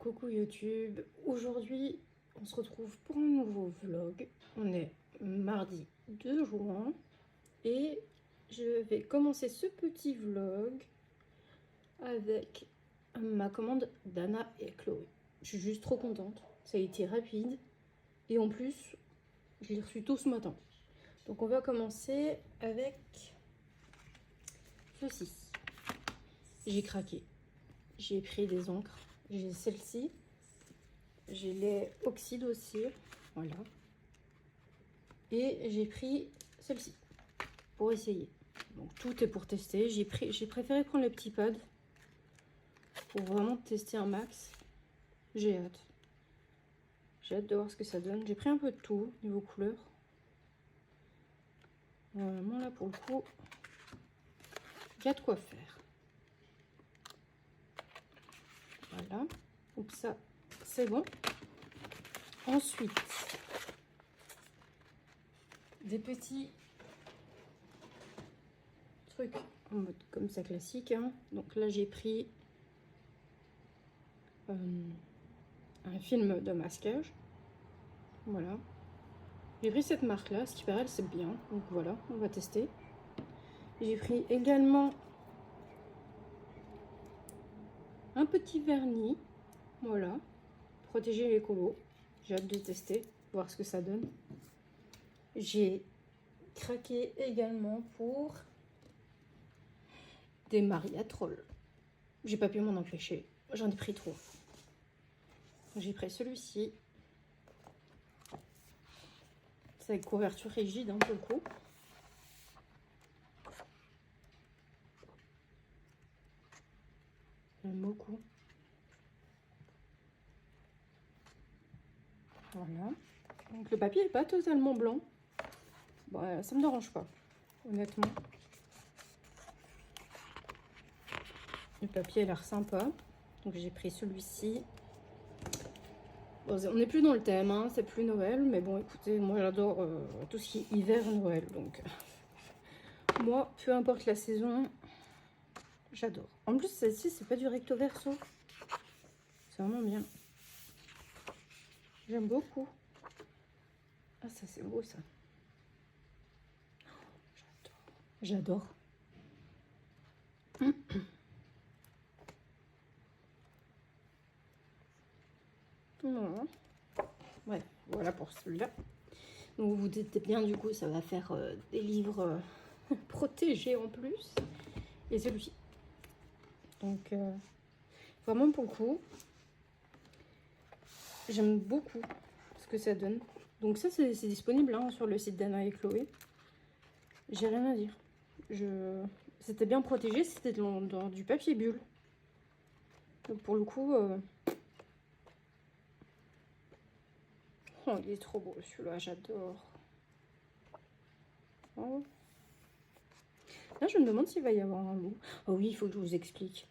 Coucou YouTube, aujourd'hui on se retrouve pour un nouveau vlog. On est mardi 2 juin et je vais commencer ce petit vlog avec ma commande d'Anna et Chloé. Je suis juste trop contente, ça a été rapide et en plus je l'ai reçu tôt ce matin. Donc on va commencer avec ceci. J'ai craqué, j'ai pris des encres. J'ai celle-ci, j'ai les oxydes aussi, voilà. Et j'ai pris celle-ci pour essayer. Donc tout est pour tester. J'ai préféré prendre le petit pad pour vraiment tester un max. J'ai hâte. J'ai hâte de voir ce que ça donne. J'ai pris un peu de tout niveau couleur. Vraiment là pour le coup, il y a de quoi faire. Voilà. Donc ça, c'est bon. Ensuite, des petits trucs en mode comme ça classique, hein. Donc là j'ai pris un film de masquage. Voilà. J'ai pris cette marque là, ce qui paraît c'est bien. Donc voilà, on va tester. J'ai pris également un petit vernis. Voilà. Protéger les colos. J'ai hâte de tester, voir ce que ça donne. J'ai craqué également pour des Mariatrol. J'ai pas pu m'en empêcher. J'en ai pris trop. J'ai pris celui-ci. C'est avec couverture rigide, hein, pour le coup. J'aime beaucoup. Voilà. Donc le papier n'est pas totalement blanc. Bon, ça me dérange pas, honnêtement. Le papier a l'air sympa. Donc j'ai pris celui-ci. Bon, on n'est plus dans le thème, hein, c'est plus Noël. Mais bon, écoutez, moi j'adore tout ce qui est hiver-Noël. Donc moi, peu importe la saison, j'adore. En plus, celle-ci, c'est pas du recto verso. C'est vraiment bien. J'aime beaucoup. Ah, ça c'est beau ça. J'adore. Voilà. Ouais, voilà pour celui-là. Donc vous vous dites bien, du coup, ça va faire des livres protégés en plus. Et celui-ci. Donc, vraiment pour le coup, j'aime beaucoup ce que ça donne. Donc ça, c'est disponible hein, sur le site d'Anna et Chloé. J'ai rien à dire. C'était bien protégé, c'était dans du papier bulle. Donc pour le coup... Oh, il est trop beau celui-là, j'adore. Oh. Là, je me demande s'il va y avoir un mot. Oh oui, il faut que je vous explique.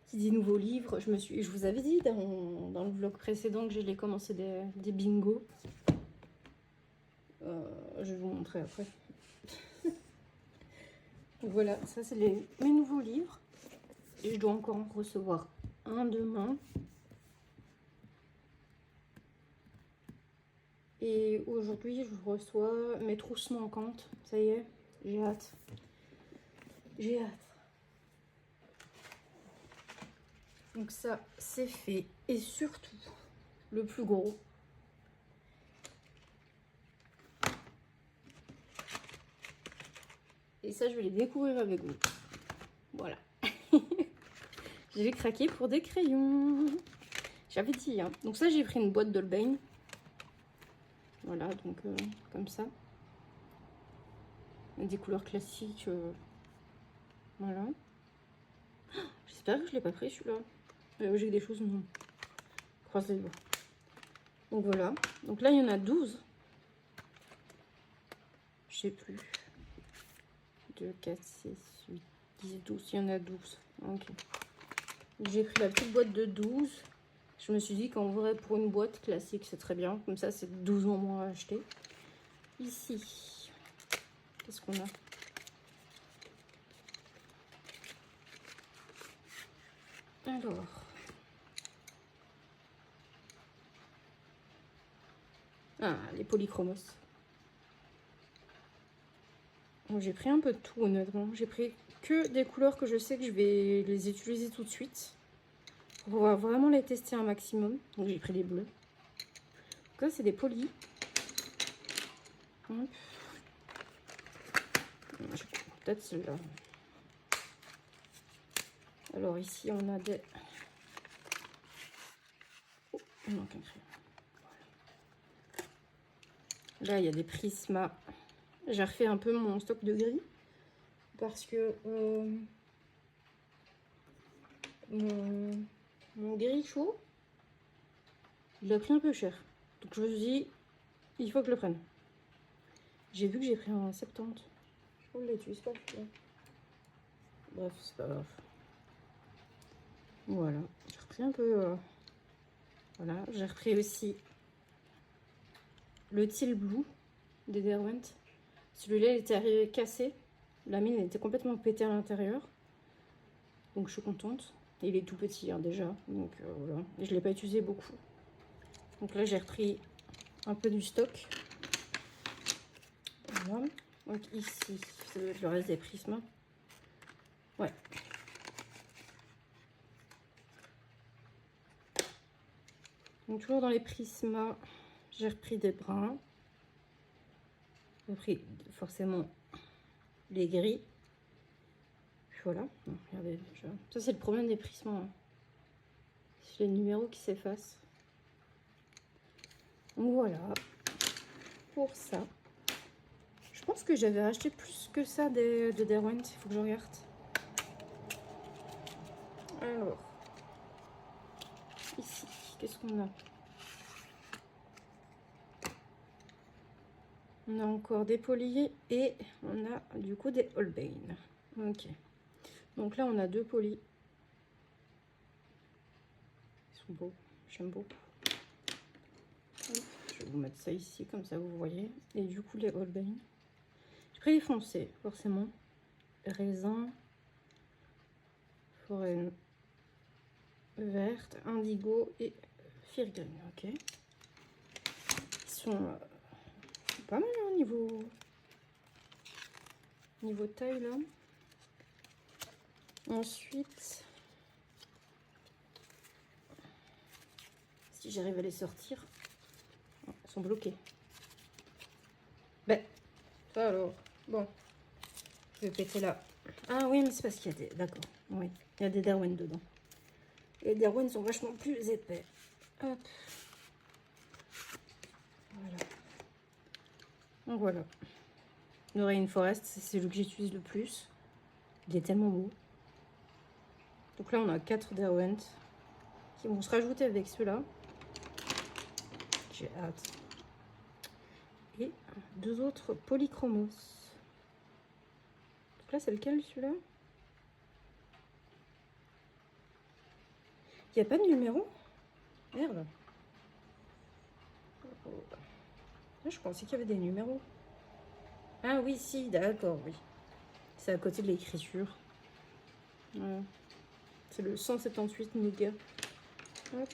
Qui dit nouveau livre, je vous avais dit dans le vlog précédent que j'allais commencer des bingos. Je vais vous montrer après. Donc voilà, ça c'est mes nouveaux livres. Et je dois encore en recevoir un demain. Et aujourd'hui, je reçois mes trousses manquantes. Ça y est, j'ai hâte. J'ai hâte. Donc ça, c'est fait. Et surtout, le plus gros. Et ça, je vais les découvrir avec vous. Voilà. J'ai craqué pour des crayons. J'avais dit, hein. Donc ça, j'ai pris une boîte d'Holbein. Voilà, donc comme ça. Des couleurs classiques. Voilà. J'espère que je ne l'ai pas pris celui-là. J'ai des choses, non. Croisez les doigts. Donc voilà. Donc là, il y en a 12. Je sais plus. 2, 4, 6, 8, 10, 12. Il y en a 12. Ok. J'ai pris la petite boîte de 12. Je me suis dit qu'en vrai, pour une boîte classique, c'est très bien. Comme ça, c'est 12 en moins à acheter. Ici, qu'est-ce qu'on a? Alors, Ah, les polychromos. J'ai pris un peu de tout, honnêtement. J'ai pris que des couleurs que je sais que je vais les utiliser tout de suite. On va vraiment les tester un maximum. Donc j'ai pris des bleus. Donc là, c'est des polis. Peut-être celui-là. Alors ici, on a des... Oh, il manque un crayon. Là, il y a des prismas. J'ai refait un peu mon stock de gris. Parce que mon gris chaud, il a pris un peu cher. Donc je me suis dit, il faut que je le prenne. J'ai vu que j'ai pris un 70. Je crois que je l'utilise pas. Bref, c'est pas grave. Voilà, j'ai repris un peu... voilà, j'ai repris aussi le Teal Blue des Derwent. Celui-là, il était arrivé cassé. La mine était complètement pétée à l'intérieur. Donc je suis contente. Et il est tout petit hein, déjà. Donc voilà. Et je ne l'ai pas utilisé beaucoup. Donc là, j'ai repris un peu du stock. Voilà. Donc ici, ça doit être le reste des prismes. Ouais. Donc toujours dans les prismas, j'ai repris des bruns. J'ai pris forcément les gris. Voilà. Donc, regardez déjà. Ça c'est le problème des prismas. Hein. C'est les numéros qui s'effacent. Donc voilà. Pour ça. Je pense que j'avais acheté plus que ça de Derwent. Il faut que je regarde. Alors. Ici, qu'est-ce qu'on a? On a encore des polis et on a du coup des Holbein. Ok. Donc là, on a deux polis. Ils sont beaux. J'aime beaucoup. Hop, je vais vous mettre ça ici, comme ça vous voyez. Et du coup, les Holbein. J'ai pris les foncés, forcément. Raisin. Forêt verte, indigo et firgreen. Ok. Ils sont pas mal hein, niveau taille là. Ensuite, si j'arrive à les sortir, oh, ils sont bloqués. Ben, ça alors. Bon, je vais péter là. Ah oui, mais c'est parce qu'il y a des. D'accord. Oui, il y a des Derwent dedans. Les Derwent sont vachement plus épais. Hop. Voilà. Donc voilà. Le Rainforest, c'est celui que j'utilise le plus. Il est tellement beau. Donc là, on a 4 Derwent qui vont se rajouter avec ceux-là. J'ai hâte. Et 2 autres Polychromos. Donc là, c'est lequel celui-là? Il n'y a pas de numéro? Merde. Là, je pensais qu'il y avait des numéros. Ah oui, si, d'accord, oui. C'est à côté de l'écriture. Voilà. C'est le 178 Nougat. Hop.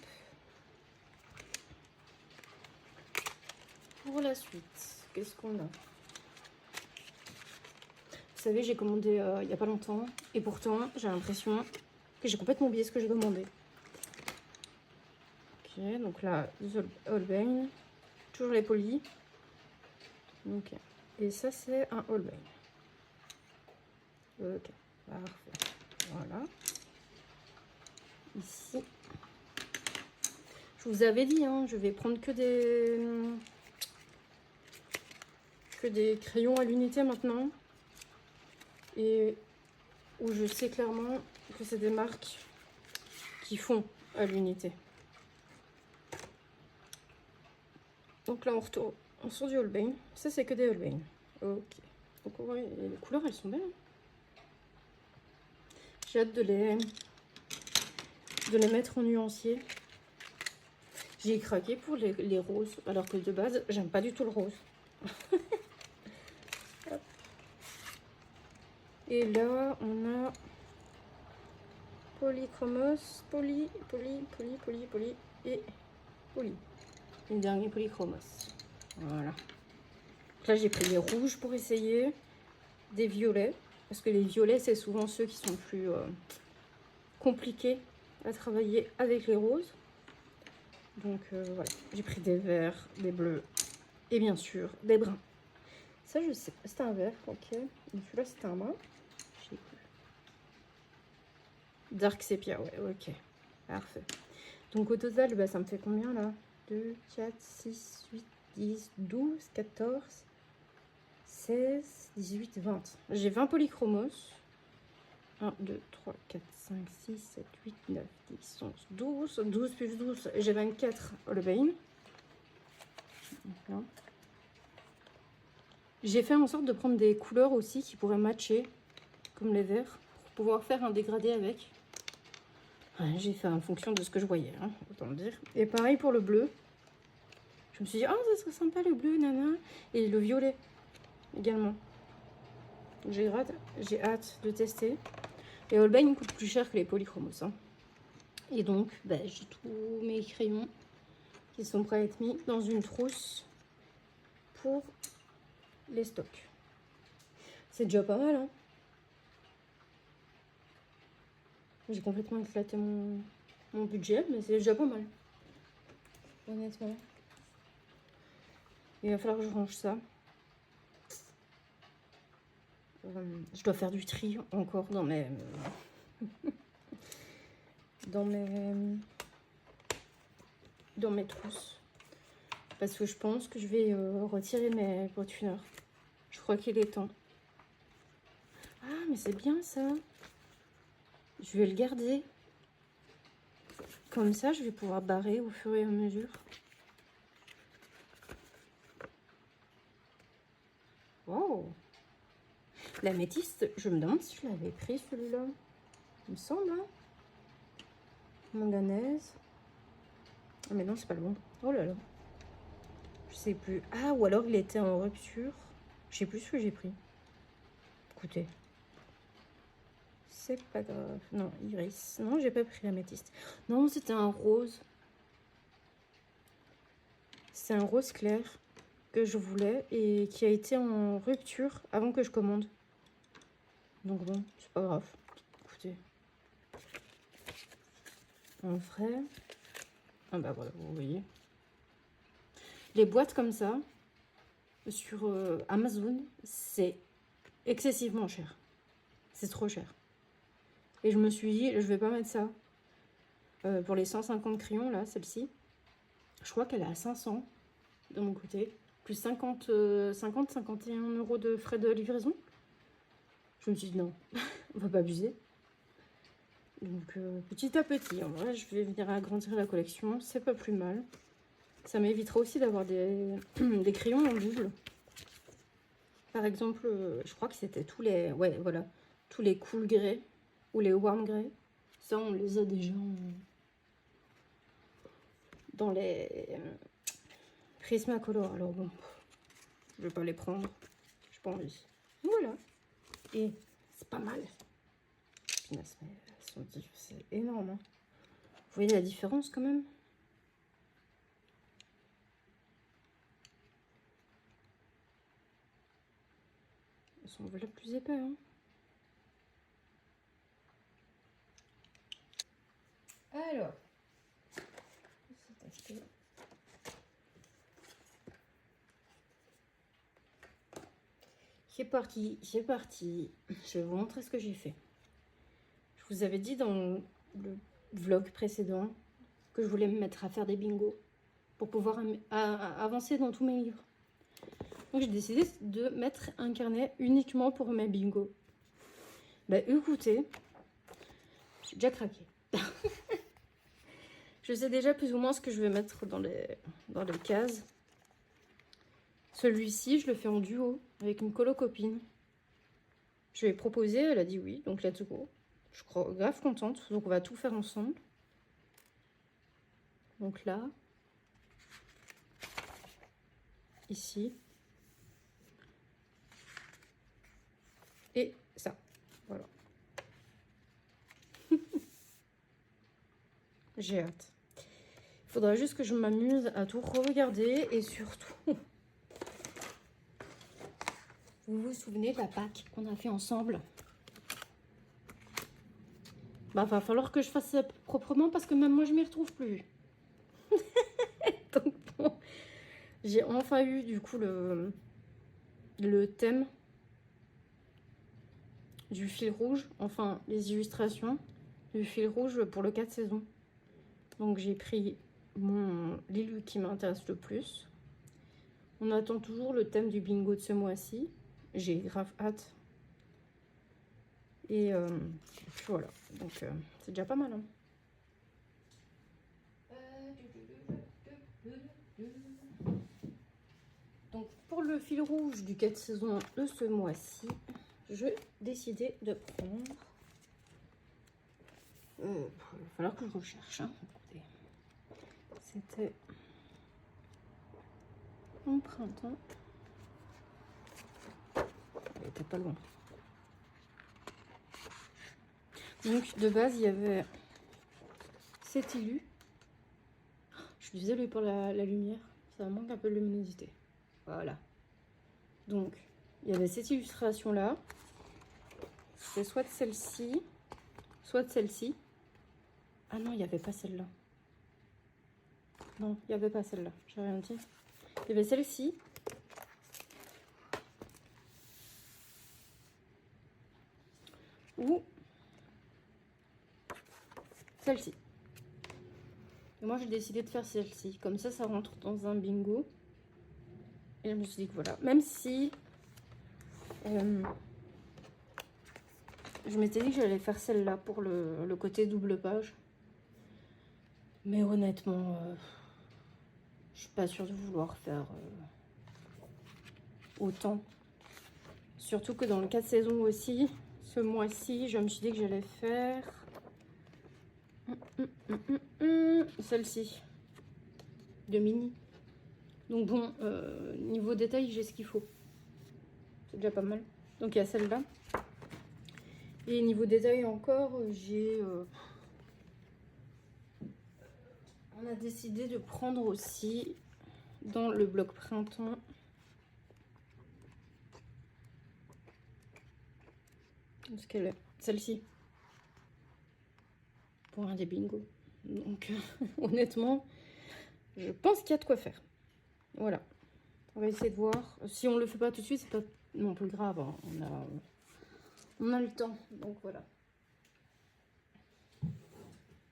Pour la suite, qu'est-ce qu'on a? Vous savez, j'ai commandé il n'y a pas longtemps. Et pourtant, j'ai l'impression que j'ai complètement oublié ce que j'ai demandé. Ok, donc là, Holbein. Toujours les polis. Ok. Et ça, c'est un Holbein. Ok, parfait. Voilà. Ici. Je vous avais dit, hein, je vais prendre que des crayons à l'unité maintenant. Et où je sais clairement que c'est des marques qui font à l'unité. Donc là, on sort du Holbein. Ça, c'est que des Holbein. Ok. Donc, ouais, les couleurs, elles sont belles. J'ai hâte de les mettre en nuancier. J'ai craqué pour les roses, alors que de base, j'aime pas du tout le rose. Et là, on a Polychromos, poly et poly. Le dernier Polychromos. Voilà. Donc là, j'ai pris les rouges pour essayer, des violets, parce que les violets, c'est souvent ceux qui sont plus compliqués à travailler avec les roses. Donc voilà, j'ai pris des verts, des bleus et bien sûr des bruns. Ça, je sais pas, c'était un vert, ok. Celui-là, c'était un brun. Je sais plus. Dark Sepia, ouais, ok. Parfait. Donc au total, bah, ça me fait combien là? 2, 4, 6, 8, 10, 12, 14, 16, 18, 20. J'ai 20 polychromos. 1, 2, 3, 4, 5, 6, 7, 8, 9, 10, 11, 12. 12 plus 12, j'ai 24 Holbein. J'ai fait en sorte de prendre des couleurs aussi qui pourraient matcher, comme les verts, pour pouvoir faire un dégradé avec. Ouais, j'ai fait en fonction de ce que je voyais, hein, autant le dire. Et pareil pour le bleu. Je me suis dit, ah, ça serait sympa le bleu, nana. Et le violet également. J'ai hâte de tester. Les Holbein coûtent plus cher que les polychromos. Hein. Et donc, bah, j'ai tous mes crayons qui sont prêts à être mis dans une trousse pour les stocks. C'est déjà pas mal, hein. J'ai complètement éclaté mon budget, mais c'est déjà pas mal. Honnêtement. Il va falloir que je range ça. Je dois faire du tri encore dans mes... dans mes trousses. Parce que je pense que je vais retirer mes potuneurs. Je crois qu'il est temps. Ah, mais c'est bien ça. Je vais le garder. Comme ça, je vais pouvoir barrer au fur et à mesure. Wow. L'améthyste, je me demande si je l'avais pris celui-là. Il me semble, hein. Manganèse. Ah, mais non, c'est pas le bon. Oh là là. Je sais plus. Ah, ou alors il était en rupture. Je sais plus ce que j'ai pris. Écoutez. C'est pas grave. Non, iris. Non, j'ai pas pris l'améthyste. Non, c'était un rose. C'est un rose clair que je voulais et qui a été en rupture avant que je commande. Donc bon, c'est pas grave. Écoutez. En vrai. Ah bah voilà, vous voyez. Les boîtes comme ça, sur Amazon, c'est excessivement cher. C'est trop cher. Et je me suis dit, je vais pas mettre ça. Pour les 150 crayons, là, celle-ci, je crois qu'elle est à 500 de mon côté. Plus 51 € de frais de livraison. Je me suis dit non, on va pas abuser. Donc petit à petit, en vrai, je vais venir agrandir la collection. C'est pas plus mal. Ça m'évitera aussi d'avoir des crayons en double. Par exemple, je crois que c'était tous les... Ouais, voilà. Tous les cool grey ou les warm grey. Ça, on les a déjà dans les Prismacolor. Alors bon, je vais pas les prendre. J'ai pas envie. Voilà. Et c'est pas mal. C'est énorme. Hein. Vous voyez la différence quand même? Ils sont voilà plus épais. Hein. Alors, c'est parti, c'est parti. Je vais vous montrer ce que j'ai fait. Je vous avais dit dans le vlog précédent que je voulais me mettre à faire des bingos pour pouvoir avancer dans tous mes livres. Donc j'ai décidé de mettre un carnet uniquement pour mes bingos. Bah écoutez, j'ai déjà craqué. Je sais déjà plus ou moins ce que je vais mettre dans les cases. Celui-ci, je le fais en duo avec une colo-copine. Je lui ai proposé, elle a dit oui, donc let's go. Je suis grave contente, donc on va tout faire ensemble. Donc là, ici, et ça, voilà. J'ai hâte. Il faudra juste que je m'amuse à tout regarder et surtout Vous vous souvenez de la Pâques qu'on a fait ensemble? Bah, va falloir que je fasse ça proprement parce que même moi, je m'y retrouve plus. Donc, bon, j'ai enfin eu du coup le thème du fil rouge, enfin les illustrations du fil rouge pour le 4 saisons. Donc j'ai pris l'élu qui m'intéresse le plus. On attend toujours le thème du bingo de ce mois-ci. J'ai grave hâte. Et puis voilà, donc c'est déjà pas mal. Hein. Donc pour le fil rouge du 4 saisons de ce mois-ci, je décidais de prendre... il va falloir que je recherche. Hein. C'était en printemps. Elle était pas loin. Donc de base, il y avait cet élu. Je suis désolée pour la lumière, ça manque un peu de luminosité. Voilà. Donc, il y avait cette illustration-là. C'est soit de celle-ci, soit de celle-ci. Ah non, il n'y avait pas celle-là. Non, il n'y avait pas celle-là. J'ai rien dit. Il y avait celle-ci. Ou celle-ci. Et moi, j'ai décidé de faire celle-ci. Comme ça rentre dans un bingo. Et je me suis dit que voilà. Même si... je m'étais dit que j'allais faire celle-là pour le côté double page. Mais honnêtement, je suis pas sûre de vouloir faire autant. Surtout que dans le 4 saisons aussi, ce mois-ci, je me suis dit que j'allais faire celle-ci de mini. Donc bon, niveau détail, j'ai ce qu'il faut. C'est déjà pas mal. Donc il y a celle-là. Et niveau détail encore, j'ai... on a décidé de prendre aussi dans le bloc printemps ce qu'elle est, celle-ci, pour un des bingos. Donc honnêtement, je pense qu'il y a de quoi faire. Voilà, on va essayer de voir. Si on le fait pas tout de suite, c'est pas non plus grave. Hein. On a le temps, donc voilà.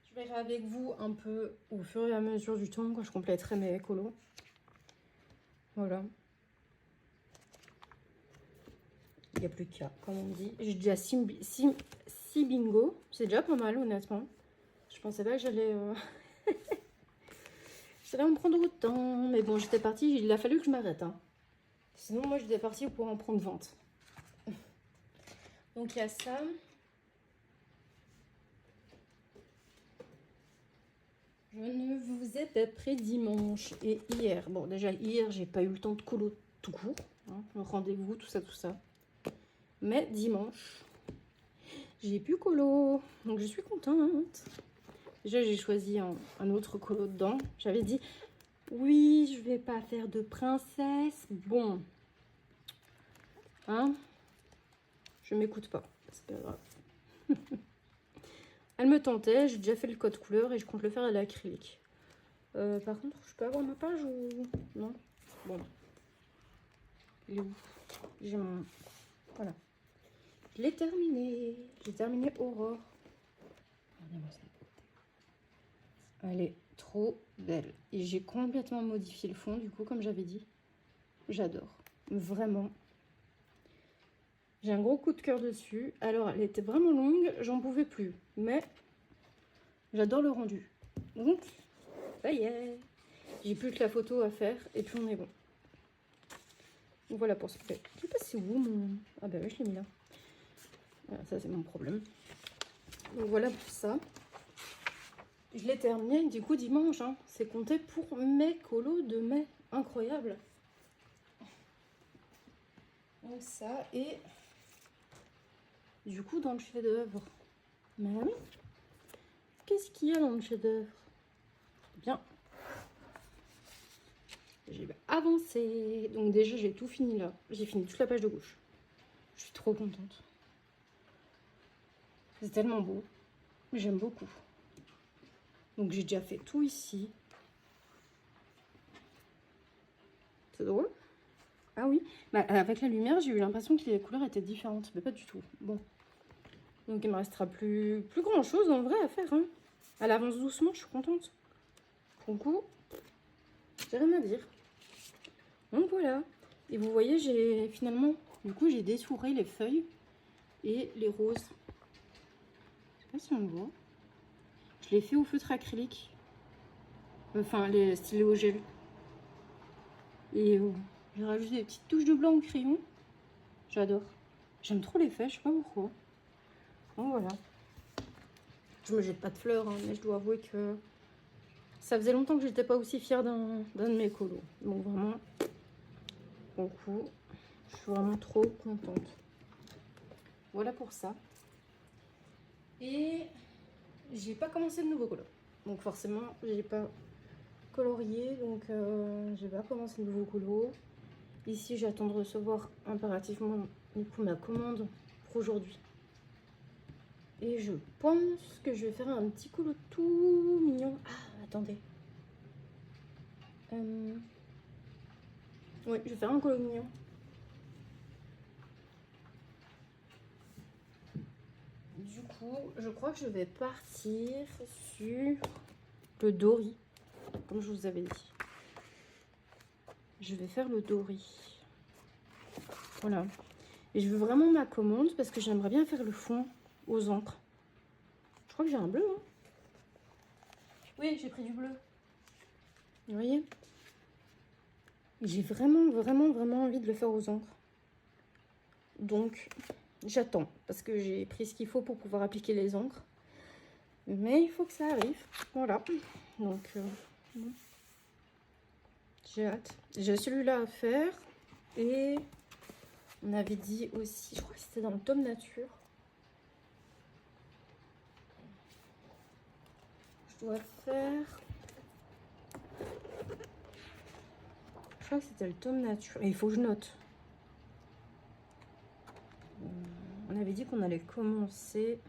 Je verrai avec vous un peu au fur et à mesure du temps quand je compléterai mes colos. Voilà. Il n'y a plus qu'à, comme on dit. J'ai déjà 6 bingo. C'est déjà pas mal, honnêtement. Je pensais pas que j'allais... j'allais en prendre autant. Mais bon, j'étais partie. Il a fallu que je m'arrête. Hein. Sinon, moi, j'étais partie pour en prendre 20. Donc, il y a ça. Je ne vous ai pas pris dimanche. Et hier. Bon, déjà, hier, j'ai pas eu le temps de colo tout court. Hein, le rendez-vous, tout ça. Mais dimanche, j'ai pu colo. Donc, je suis contente. Déjà, j'ai choisi un autre colo dedans. J'avais dit, oui, je vais pas faire de princesse. Bon. Hein? Je m'écoute pas. C'est pas grave. Elle me tentait. J'ai déjà fait le code couleur et je compte le faire à l'acrylique. Par contre, je peux avoir ma page ou... Non? Bon. Il est où? J'ai mon... Voilà. Je l'ai terminé. J'ai terminé Aurore. Regardez-moi ça. Elle est trop belle. Et j'ai complètement modifié le fond, du coup, comme j'avais dit. J'adore. Vraiment. J'ai un gros coup de cœur dessus. Alors, elle était vraiment longue. J'en pouvais plus. Mais j'adore le rendu. Donc, ça y est. J'ai plus que la photo à faire. Et puis, on est bon. Donc, voilà pour ce fait. Je sais pas c'est où mon... Ah bah oui, je l'ai mis là. Voilà, ça, c'est mon problème. Donc, voilà pour ça. Je l'ai terminé du coup dimanche, hein. C'est compté pour mes colos de mai. Incroyable. Donc ça, et du coup dans le chef-d'œuvre. Mais oui. Qu'est-ce qu'il y a dans le chef-d'œuvre? Bien. J'ai avancé. Donc déjà j'ai tout fini là. J'ai fini toute la page de gauche. trop contente. C'est tellement beau. J'aime beaucoup. Donc j'ai déjà fait tout ici. C'est drôle. Ah oui, bah, avec la lumière, j'ai eu l'impression que les couleurs étaient différentes, mais pas du tout. Bon. Donc il me restera plus grand chose en vrai à faire. Hein. Elle avance doucement, je suis contente. Pour le coup, j'ai rien à dire. Donc voilà. Et vous voyez, j'ai finalement, du coup, j'ai détouré les feuilles et les roses. Je sais pas si on le voit. Je l'ai fait au feutre acrylique. Enfin, les stylés au gel. Et j'ai rajouté des petites touches de blanc au crayon. J'adore. J'aime trop les feuilles, je sais pas pourquoi. Donc voilà. Je me jette pas de fleurs, hein, mais je dois avouer que ça faisait longtemps que j'étais pas aussi fière d'un de mes colos. Donc vraiment, pour le coup, je suis vraiment trop contente. Voilà pour ça. Et j'ai pas commencé de nouveau colo. Donc forcément, j'ai pas colorié, donc j'ai pas commencé de nouveau colo. Ici, j'attends de recevoir impérativement du coup ma commande pour aujourd'hui. Et je pense que je vais faire un petit colo tout mignon. Ah, attendez. Oui, je vais faire un colo mignon. Du coup, je crois que je vais partir sur le Dory, comme je vous avais dit. Je vais faire le Dory. Voilà. Et je veux vraiment ma commande parce que j'aimerais bien faire le fond aux encres. Je crois que j'ai un bleu. Hein. Oui, j'ai pris du bleu. Vous voyez? J'ai vraiment envie de le faire aux encres. Donc, j'attends parce que j'ai pris ce qu'il faut pour pouvoir appliquer les encres. Mais il faut que ça arrive. Voilà. Donc, bon. J'ai hâte. J'ai celui-là à faire. Et on avait dit aussi, je crois que c'était dans le tome nature. Je dois faire... Je crois que c'était le tome nature. Et il faut que je note. On avait dit qu'on allait commencer...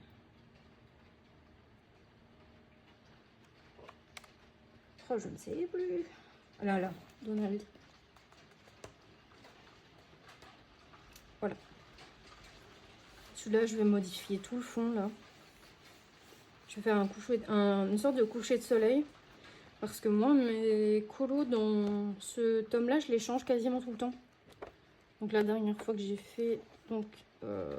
Oh, je ne sais plus. Ah là là, Donald. Voilà. Celui-là, je vais modifier tout le fond, là. Je vais faire un coucher, une sorte de coucher de soleil. Parce que moi, mes colos dans ce tome-là, je les change quasiment tout le temps. Donc la dernière fois que j'ai fait, donc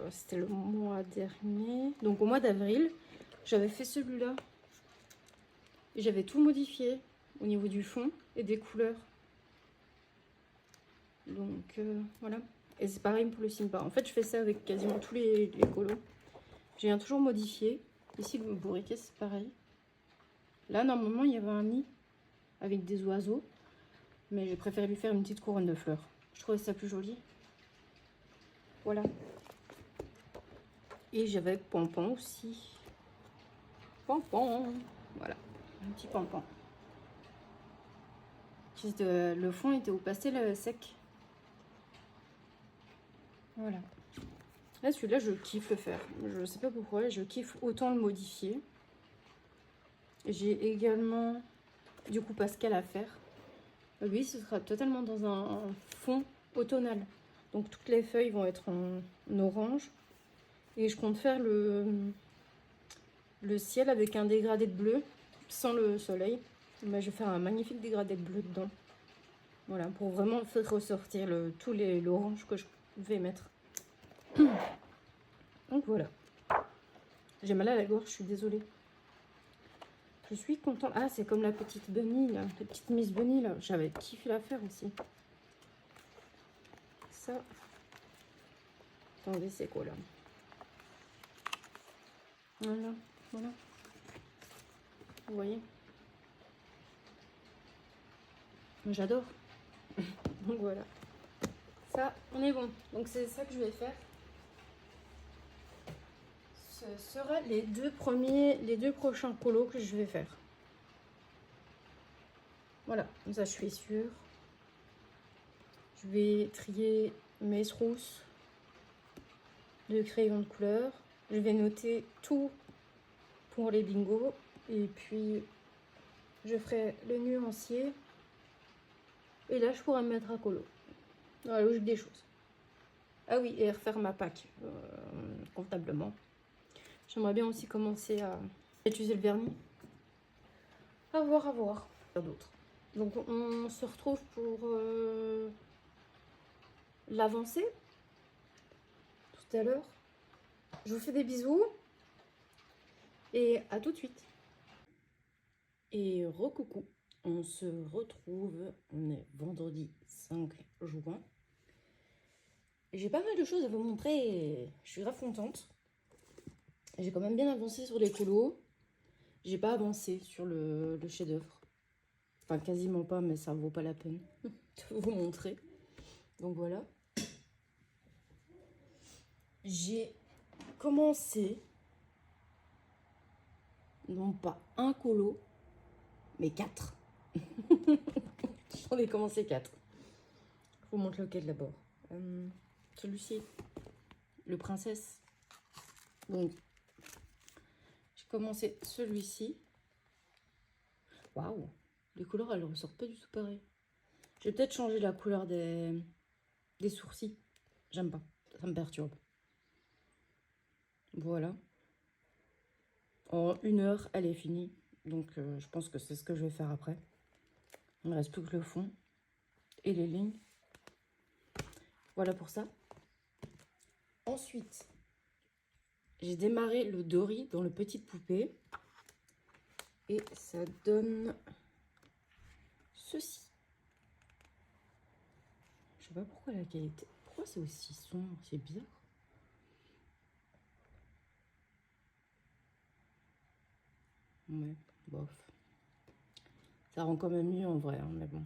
c'était le mois dernier. Donc au mois d'avril, j'avais fait celui-là. Et j'avais tout modifié au niveau du fond et des couleurs. Donc voilà. Et c'est pareil pour le Simba. En fait, je fais ça avec quasiment tous les colos. Je viens toujours modifier. Ici, le bourriquet, c'est pareil. Là, normalement, il y avait un nid avec des oiseaux. Mais j'ai préféré lui faire une petite couronne de fleurs. Je trouvais ça plus joli. Voilà. Et j'avais Pompon aussi. Pompon. Voilà. Un petit Pompon. Le fond était au pastel sec. Voilà. Là, celui-là, je kiffe le faire. Je sais pas pourquoi, je kiffe autant le modifier. J'ai également, du coup, Pascal à faire. Lui, ce sera totalement dans un fond automnal. Donc, toutes les feuilles vont être en orange. Et je compte faire le ciel avec un dégradé de bleu, sans le soleil. Mais je vais faire un magnifique dégradé de bleu dedans. Voilà, pour vraiment faire ressortir tout l'orange que je vais mettre. Donc voilà. J'ai mal à la gorge, je suis désolée. Je suis contente. Ah, c'est comme la petite Bunny, là. La petite Miss Bunny, là. J'avais kiffé la faire aussi. Ça. Attendez, c'est quoi, là? Voilà, voilà. Vous voyez? J'adore. Donc voilà. Ça, on est bon. Donc c'est ça que je vais faire. Ce sera les deux prochains colos que je vais faire. Voilà, comme ça je suis sûre. Je vais trier mes trousses. de crayons de couleur. Je vais noter tout pour les bingos. Et puis, je ferai le nuancier. Et là, je pourrais me mettre à colo. Dans la logique des choses. Ah oui, et refaire ma PAC comptablement. J'aimerais bien aussi commencer à utiliser le vernis. À voir, à voir. D'autres. Donc on se retrouve pour l'avancée tout à l'heure. Je vous fais des bisous et à tout de suite. Et recoucou, on se retrouve, on est vendredi 5 juin. J'ai pas mal de choses à vous montrer, je suis grave contente. J'ai quand même bien avancé sur les colos. J'ai pas avancé sur le chef-d'œuvre. Enfin, quasiment pas, mais ça vaut pas la peine de vous montrer. Donc voilà. J'ai commencé, non pas un colo, mais 4. J'en ai commencé 4. Je vous montre lequel d'abord. Celui-ci, le princesse. Donc, j'ai commencé celui-ci. Waouh, les couleurs, elles ressortent pas du tout pareil. Je vais peut-être changer la couleur des sourcils. J'aime pas, ça me perturbe. Voilà. En 1 heure, elle est finie. Donc, je pense que c'est ce que je vais faire après. Il ne reste plus que le fond et les lignes. Voilà pour ça. Ensuite, j'ai démarré le Dory dans le Petite Poupée. Et ça donne ceci. Je sais pas pourquoi la qualité... Pourquoi c'est aussi sombre? C'est bizarre. Ouais, bof. Ça rend quand même mieux en vrai, hein, mais bon.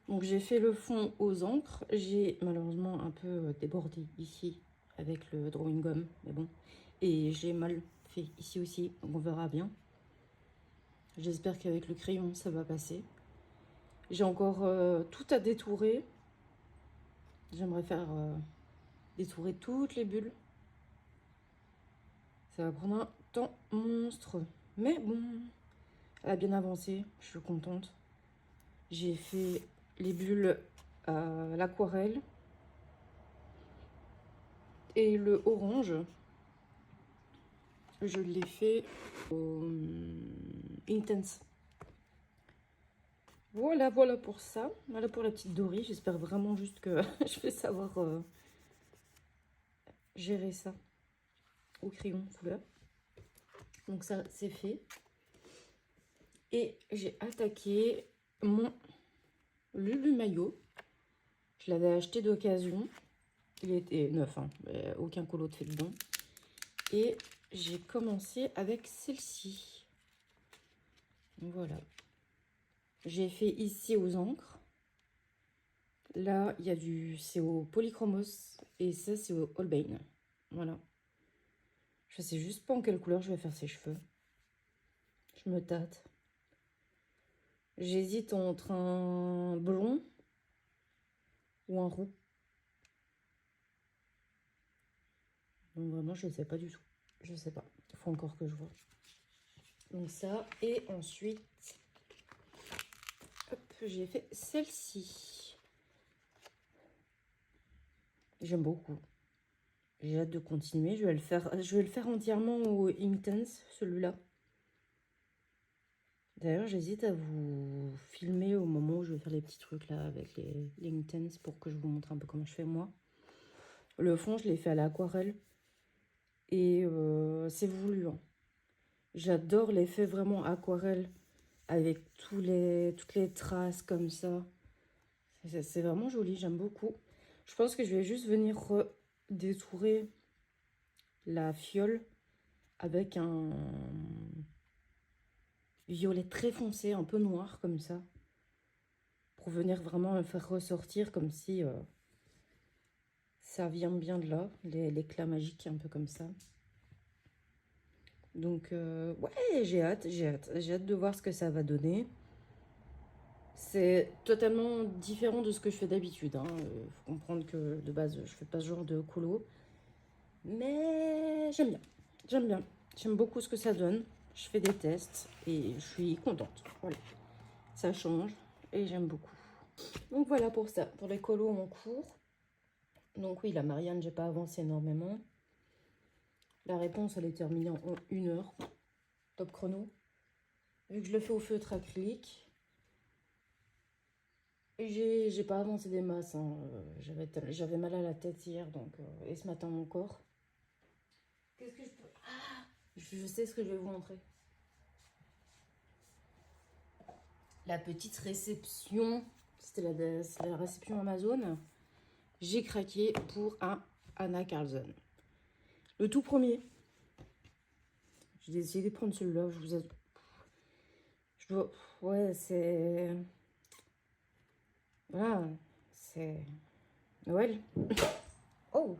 Donc j'ai fait le fond aux encres. J'ai malheureusement un peu débordé ici avec le drawing gum, mais bon. Et j'ai mal fait ici aussi, donc on verra bien. J'espère qu'avec le crayon, ça va passer. J'ai encore tout à détourer. J'aimerais faire détourer toutes les bulles. Ça va prendre un temps monstre. Mais bon, elle a bien avancé, je suis contente. J'ai fait les bulles à l'aquarelle et le orange. Je l'ai fait au Intense. Voilà, voilà pour ça. Voilà pour la petite Dory. J'espère vraiment juste que je vais savoir gérer ça au crayon couleur. Donc ça, c'est fait. Et j'ai attaqué mon Lulu Maillot. Je l'avais acheté d'occasion. Il était neuf, hein, aucun colo de fait dedans. Et j'ai commencé avec celle-ci. Voilà. J'ai fait ici aux encres. Là, il y a c'est au Polychromos. Et ça, c'est au Holbein. Voilà. Je sais juste pas en quelle couleur je vais faire ses cheveux. Je me tâte. J'hésite entre un blond ou un roux. Donc vraiment, je ne sais pas du tout. Je sais pas. Il faut encore que je vois. Donc ça. Et ensuite, hop, j'ai fait celle-ci. J'aime beaucoup. J'ai hâte de continuer. Je vais le faire entièrement au Intense, celui-là. D'ailleurs, j'hésite à vous filmer au moment où je vais faire les petits trucs là avec les Intense pour que je vous montre un peu comment je fais moi. Le fond, je l'ai fait à l'aquarelle. Et c'est voulu. Hein. J'adore l'effet vraiment aquarelle avec toutes les traces comme ça. C'est vraiment joli, j'aime beaucoup. Je pense que je vais juste venir détourer la fiole avec un violet très foncé, un peu noir comme ça. Pour venir vraiment me faire ressortir comme si ça vient bien de là, l'éclat magique un peu comme ça. Donc ouais, j'ai hâte de voir ce que ça va donner. C'est totalement différent de ce que je fais d'habitude. Faut comprendre que de base, je fais pas ce genre de colo. Mais j'aime bien. J'aime bien. J'aime beaucoup ce que ça donne. Je fais des tests et je suis contente. Voilà. Ça change et j'aime beaucoup. Donc voilà pour ça, pour les colos en cours. Donc oui, la Marianne, j'ai pas avancé énormément. La réponse, elle est terminée en 1 heure. Top chrono. Vu que je le fais au feutre acrylique. Et j'ai pas avancé des masses. Hein. J'avais mal à la tête hier donc, et ce matin encore. Qu'est-ce que je peux... Ah, je sais ce que je vais vous montrer. La petite réception. C'était la réception Amazon. J'ai craqué pour un Anna Carlson. Le tout premier. J'ai décidé de prendre celui-là. Je dois... Ouais, c'est... Voilà. C'est... Noël. Oh,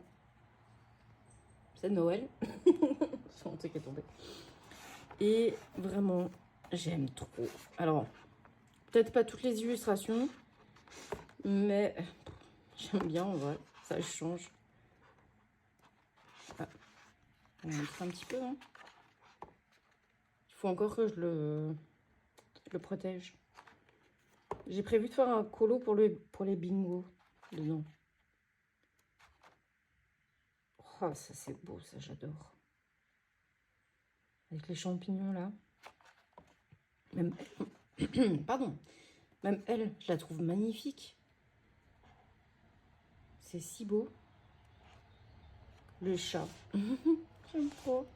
c'est Noël. C'est mon truc qui est tombé. Et vraiment, j'aime trop. Alors, peut-être pas toutes les illustrations, mais j'aime bien en vrai. Ça change. Ah, on va montrer un petit peu. Hein. Il faut encore que je le protège. J'ai prévu de faire un colo pour les bingos dedans. Oh, ça c'est beau, ça j'adore. Avec les champignons là. Même, pardon, même elle, je la trouve magnifique. C'est si beau. Le chat. J'aime trop.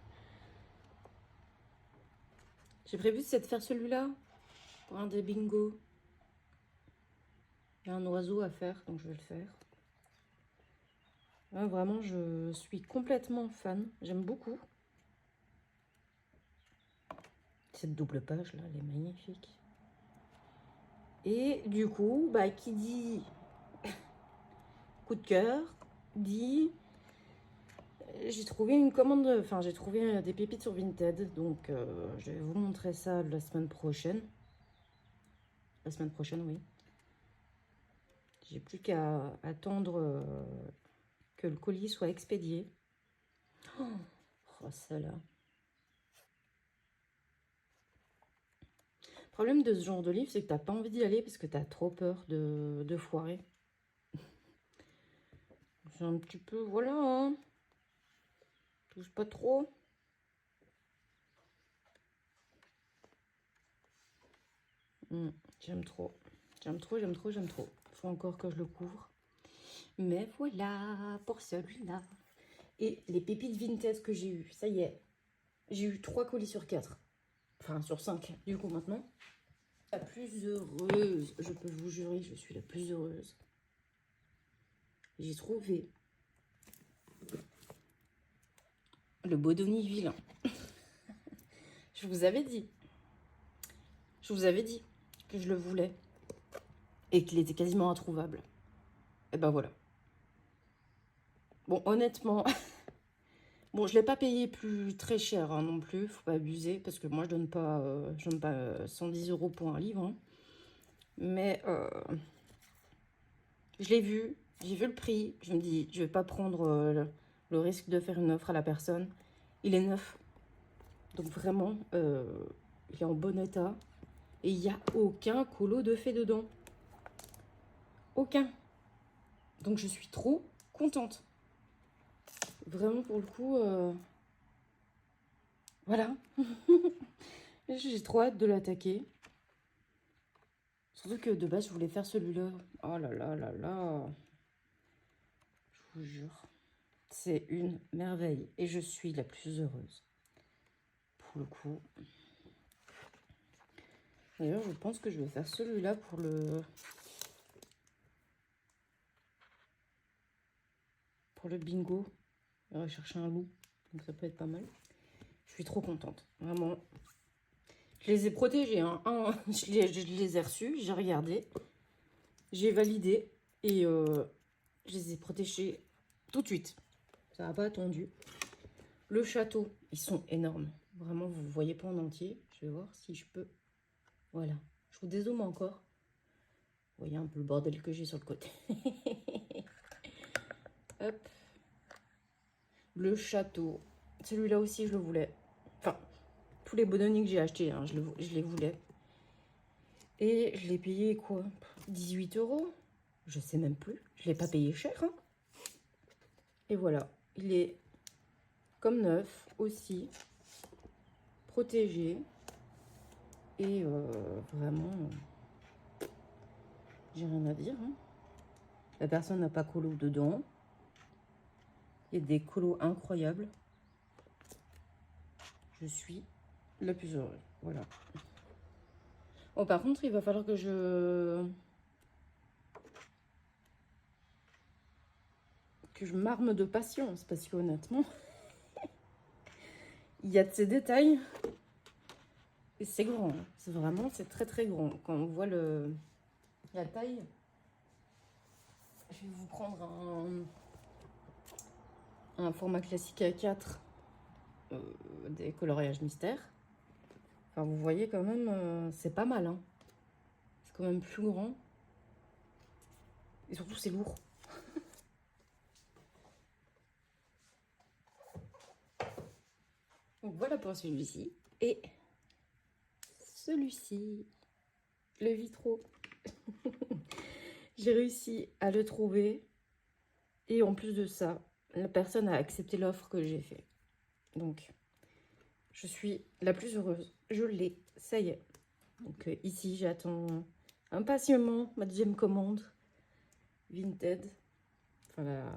J'ai prévu de faire celui-là pour un des bingos. Il y a un oiseau à faire, donc je vais le faire. Ouais, vraiment, je suis complètement fan. J'aime beaucoup. Cette double page là, elle est magnifique. Et du coup, bah, qui dit coup de cœur, dit j'ai trouvé une commande, enfin j'ai trouvé des pépites sur Vinted, donc je vais vous montrer ça la semaine prochaine. La semaine prochaine, oui. J'ai plus qu'à attendre que le colis soit expédié. Oh, celle-là. Le problème de ce genre de livre, c'est que t'as pas envie d'y aller parce que t'as trop peur de foirer. J'ai un petit peu, voilà, hein. Touche pas trop. J'aime trop. J'aime trop, j'aime trop, j'aime trop. Faut encore que je le couvre. Mais voilà pour celui-là. Et les pépites vintage que j'ai eues, ça y est. J'ai eu 3 colis sur 4. Enfin, sur 5, du coup, maintenant. La plus heureuse, je peux vous jurer, je suis la plus heureuse. J'ai trouvé le Bodoni vilain. Je vous avais dit. Je vous avais dit que je le voulais. Et qu'il était quasiment introuvable. Et ben voilà. Bon, honnêtement... Bon, je ne l'ai pas payé plus très cher hein, non plus, faut pas abuser, parce que moi je donne pas 110 € pour un livre. Hein. Mais je l'ai vu, j'ai vu le prix, je me dis, je vais pas prendre le risque de faire une offre à la personne. Il est neuf, donc vraiment, il est en bon état. Et il n'y a aucun colo de fait dedans. Aucun. Donc je suis trop contente. Vraiment pour le coup, voilà. J'ai trop hâte de l'attaquer. Surtout que de base, je voulais faire celui-là. Oh là là là là. Je vous jure. C'est une merveille. Et je suis la plus heureuse. Pour le coup. D'ailleurs, je pense que je vais faire celui-là pour le... Pour le bingo. On va chercher un loup. Donc ça peut être pas mal. Je suis trop contente. Vraiment. Je les ai protégés. Hein. Je les ai reçus. J'ai regardé. J'ai validé. Et je les ai protégés tout de suite. Ça n'a pas attendu. Le château, ils sont énormes. Vraiment, vous ne voyez pas en entier. Je vais voir si je peux. Voilà. Je vous dézoome encore. Vous voyez un peu le bordel que j'ai sur le côté. Hop. Le château. Celui-là aussi, je le voulais. Enfin, tous les bonhommes que j'ai achetés, hein, je les voulais. Et je l'ai payé quoi? 18 €? Je sais même plus. Je l'ai pas payé cher. Hein. Et voilà. Il est comme neuf aussi. Protégé. Et vraiment, j'ai rien à dire. Hein. La personne n'a pas colo dedans. Il y a des colos incroyables. Je suis la plus heureuse. Voilà. Oh, par contre, il va falloir que je m'arme de patience. Parce que honnêtement, il y a de ces détails. Et c'est grand. Hein. C'est vraiment, c'est très très grand. Quand on voit la taille, je vais vous prendre un format classique A4 des coloriages mystères. Enfin, vous voyez quand même, c'est pas mal. Hein. C'est quand même plus grand. Et surtout, c'est lourd. Donc voilà pour celui-ci. Et celui-ci, le Vitro. J'ai réussi à le trouver. Et en plus de ça, la personne a accepté l'offre que j'ai faite. Donc, je suis la plus heureuse. Je l'ai, ça y est. Donc ici, j'attends impatiemment ma deuxième commande. Vinted. Enfin,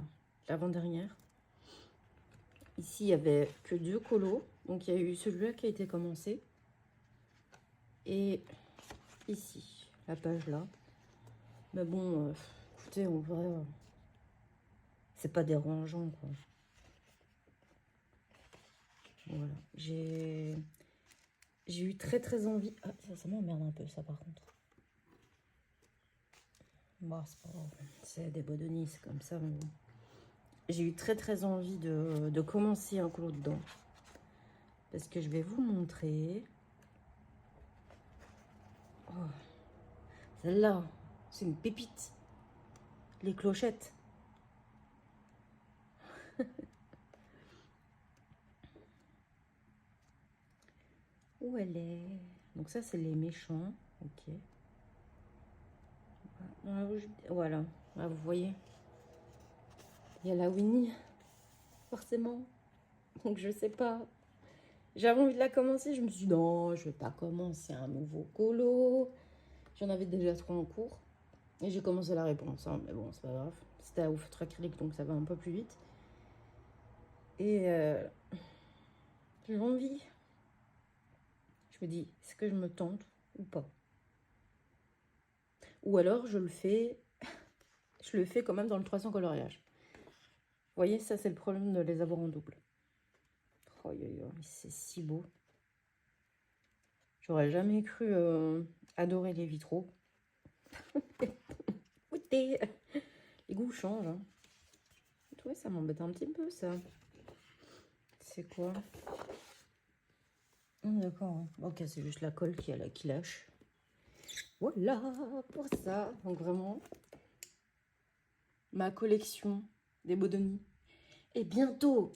l'avant-dernière. Ici, il n'y avait que 2 colos. Donc, il y a eu celui-là qui a été commencé. Et ici, la page là. Mais bon, écoutez, en vrai, c'est pas dérangeant, quoi. Voilà. J'ai eu très très envie. Ah, ça m'emmerde un peu, ça, par contre. Bon, c'est pas grave. C'est des bodonies, c'est comme ça, mais bon. J'ai eu très très envie de commencer un colo dedans. Parce que je vais vous montrer. Oh, celle-là, c'est une pépite. Les clochettes. Où elle est? Donc ça, c'est les méchants. Ok. Voilà. Ah, vous voyez. Il y a la Winnie, forcément. Donc je sais pas. J'avais envie de la commencer. Je me suis dit non, je vais pas commencer un nouveau colo. J'en avais déjà 3 en cours. Et j'ai commencé la réponse. Hein, mais bon, c'est pas grave. C'était au feutre acrylique, donc ça va un peu plus vite. Et j'ai envie. Je me dis, est-ce que je me tente ou pas? Ou alors je le fais quand même dans le 300 coloriage. Vous voyez, ça c'est le problème de les avoir en double. Oh, c'est si beau. J'aurais jamais cru adorer les vitraux. Les goûts changent. Hein. Ouais, ça m'embête un petit peu, ça. C'est quoi? D'accord. Hein. Ok, c'est juste la colle qui lâche. Voilà pour ça. Donc vraiment, ma collection des Bodoni est bientôt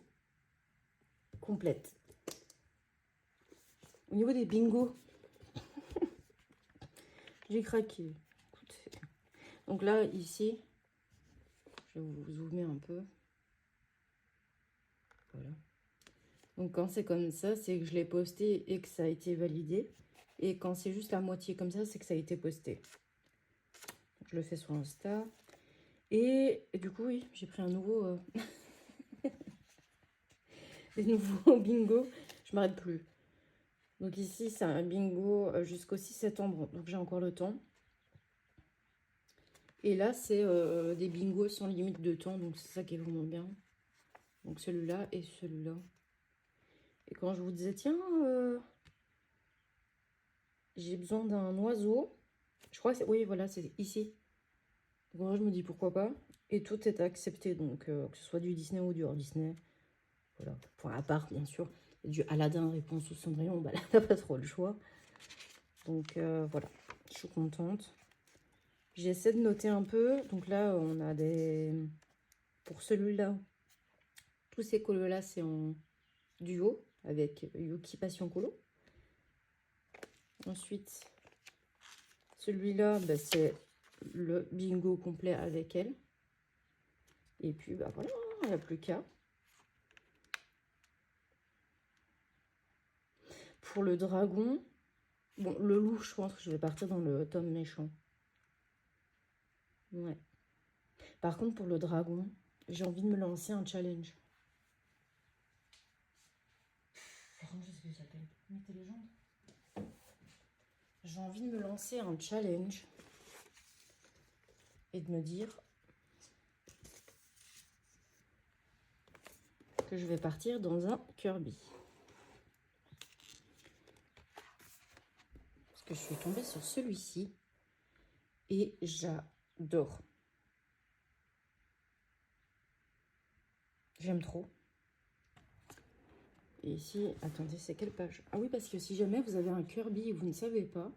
complète. Au niveau des bingos, j'ai craqué. Écoutez. Donc là, ici, je vais vous zoomer un peu. Voilà. Donc quand c'est comme ça, c'est que je l'ai posté et que ça a été validé. Et quand c'est juste la moitié comme ça, c'est que ça a été posté. Donc, je le fais sur Insta. Et du coup, oui, j'ai pris un nouveau... des nouveaux bingo. Je m'arrête plus. Donc ici, c'est un bingo jusqu'au 6 septembre. Donc j'ai encore le temps. Et là, c'est des bingos sans limite de temps. Donc c'est ça qui est vraiment bien. Donc celui-là et celui-là. Et quand je vous disais, tiens, j'ai besoin d'un oiseau. Je crois que c'est... Oui, voilà, c'est ici. Donc là, je me dis pourquoi pas. Et tout est accepté. Donc que ce soit du Disney ou du hors Disney. Voilà. Enfin, à part, bien sûr, du Aladdin, Réponse au Cendrillon. Bah là, t'as pas trop le choix. Donc voilà, je suis contente. J'essaie de noter un peu. Donc là, on a des... Pour celui-là, Tous ces colos-là, c'est en duo avec Yuki Passion Colo. Ensuite, celui-là, bah, c'est le bingo complet avec elle. Et puis, bah voilà, il n'y a plus qu'à. Pour le dragon, bon, le loup, je pense que je vais partir dans le tome méchant. Ouais. Par contre, pour le dragon, j'ai envie de me lancer un challenge. Comment est-ce que ça s'appelle? Mettez les jambes. J'ai envie de me lancer un challenge et de me dire que je vais partir dans un Kirby. Parce que je suis tombée sur celui-ci et j'adore. J'aime trop. Et ici, attendez, c'est quelle page? Ah oui, parce que si jamais vous avez un Kirby et vous ne savez pas,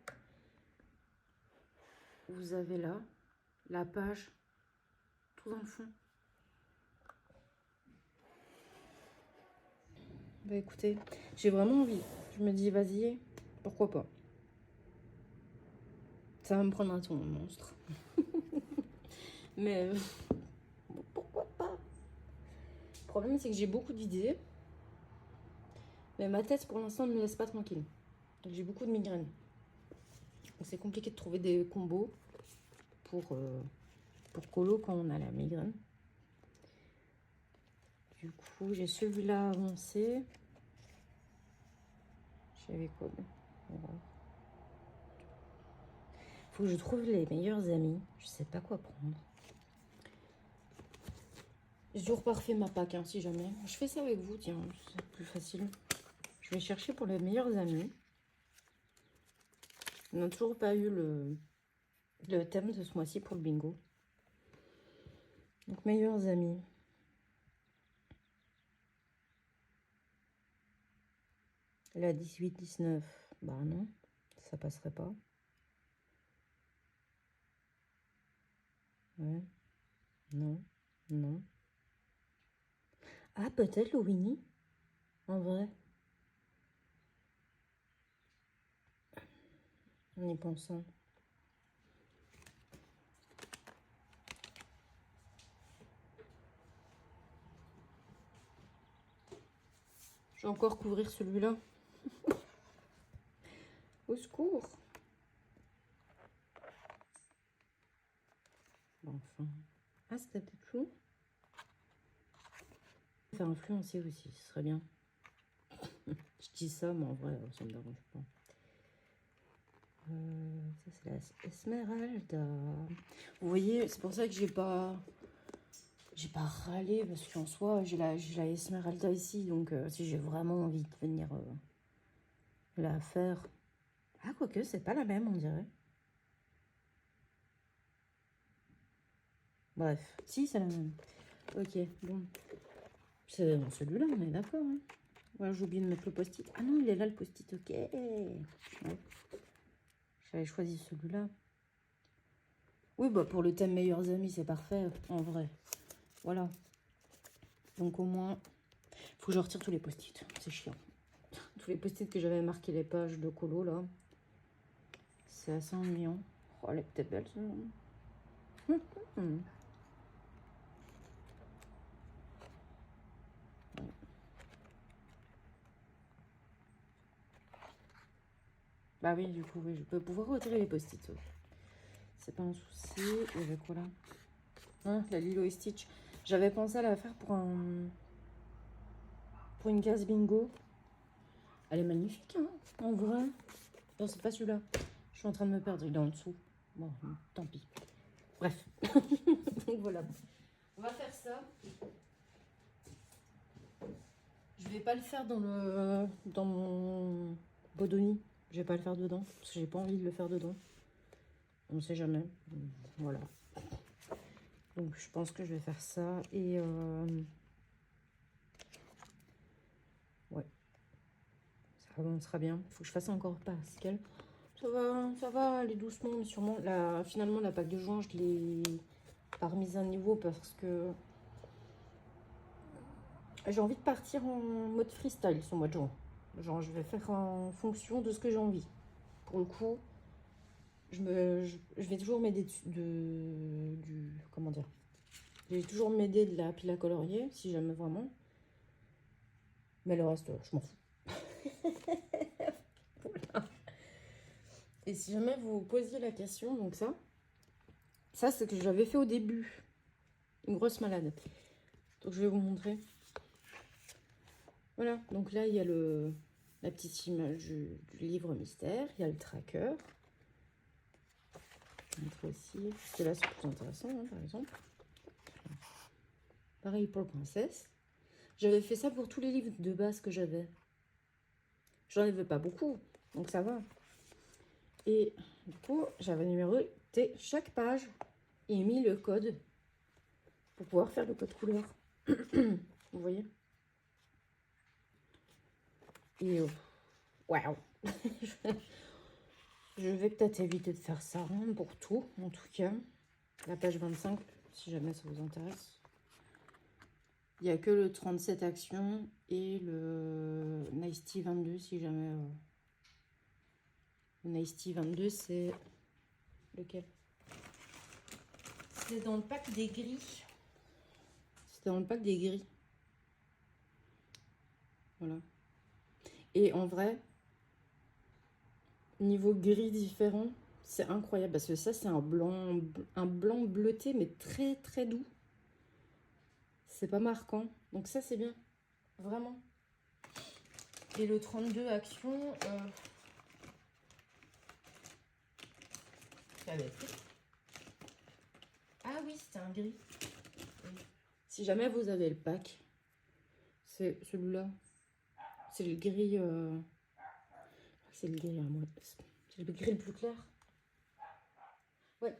vous avez là la page tout dans le fond. Bah écoutez, j'ai vraiment envie. Je me dis, vas-y, pourquoi pas. Ça va me prendre un ton monstre. Mais pourquoi pas? Le problème, c'est que j'ai beaucoup d'idées. Mais ma tête, pour l'instant, ne me laisse pas tranquille. Donc j'ai beaucoup de migraines. Donc c'est compliqué de trouver des combos pour colo quand on a la migraine. Du coup, j'ai celui-là avancé. J'avais quoi? Faut que je trouve les meilleurs amis. Je sais pas quoi prendre. J'ai toujours pas refait ma pack, hein, si jamais. Je fais ça avec vous, tiens, c'est plus facile. Je vais chercher pour les meilleurs amis. On n'a toujours pas eu le thème de ce mois-ci pour le bingo. Donc, meilleurs amis. La 18-19, bah non, ça passerait pas. Ouais, non, non. Ah, peut-être le Winnie, en vrai. En y pensant. Je vais encore couvrir celui-là. Au secours. Bon, enfin. Ah, c'était peut-être flou. Faire influencer aussi, ce serait bien. Je dis ça, mais en vrai, ça me dérange pas. Ça, c'est la Esmeralda. Vous voyez, c'est pour ça que j'ai pas râlé, parce qu'en soi, j'ai la Esmeralda ici. Donc, si j'ai vraiment envie de venir la faire. Ah, quoique, c'est pas la même, on dirait. Bref, si, c'est la même. Ok, bon. C'est dans celui-là, on est d'accord. Hein. Ouais, j'ai oublié de mettre le post-it. Ah non, il est là, le post-it, ok. Ouais. J'avais choisi celui-là. Oui, bah pour le thème meilleurs amis, c'est parfait, en vrai. Voilà. Donc au moins, faut que je retire tous les post-it. C'est chiant. Tous les post-it que j'avais marqué les pages de colo, là. C'est assez ennuyant. Oh, elle est peut-être belle, ça. Bah oui, du coup, oui, je peux pouvoir retirer les post-it. C'est pas un souci. Il y avait quoi là? Hein, la Lilo et Stitch. J'avais pensé à la faire pour une case bingo. Elle est magnifique, hein, en vrai. Non, c'est pas celui-là. Je suis en train de me perdre. Il est en dessous. Bon, tant pis. Bref. Donc voilà. On va faire ça. Je vais pas le faire dans mon Bodoni. Je vais pas le faire dedans. Parce que j'ai pas envie de le faire dedans. On sait jamais. Voilà. Donc je pense que je vais faire ça. Et ouais. Ça avancera bien. Il faut que je fasse encore Pascal. Ça va aller doucement, mais sûrement. Finalement, la pack de juin, je l'ai pas remise à niveau parce que j'ai envie de partir en mode freestyle ce mois de juin. Genre, je vais faire en fonction de ce que j'ai envie. Pour le coup, je vais toujours m'aider comment dire, je vais toujours m'aider de la pile à colorier, si jamais vraiment. Mais le reste, je m'en fous. Voilà. Et si jamais vous posiez la question, donc ça c'est ce que j'avais fait au début. Une grosse malade. Donc je vais vous montrer. Voilà, donc là il y a la petite image du livre mystère, il y a le tracker. Je vais montrer aussi, parce que là c'est plus intéressant, hein, par exemple. Pareil pour le princesse. J'avais fait ça pour tous les livres de base que j'avais. J'en avais pas beaucoup, donc ça va. Et du coup, j'avais numéroté chaque page et mis le code pour pouvoir faire le code couleur. Vous voyez? Et waouh! Je vais peut-être éviter de faire ça hein, pour tout, en tout cas. La page 25, si jamais ça vous intéresse. Il n'y a que le 37 actions et le Nice Tea 22, si jamais... Le Nice Tea 22, c'est... Lequel? C'est dans le pack des gris. C'était dans le pack des gris. Voilà. Et en vrai, niveau gris différent, c'est incroyable. Parce que ça, c'est un blanc bleuté, mais très très doux. C'est pas marquant. Donc ça, c'est bien. Vraiment. Et le 32 actions... Ah oui, c'était un gris. Oui. Si jamais vous avez le pack, c'est celui-là. C'est le gris... C'est le gris à moi. C'est le gris le plus clair. Ouais.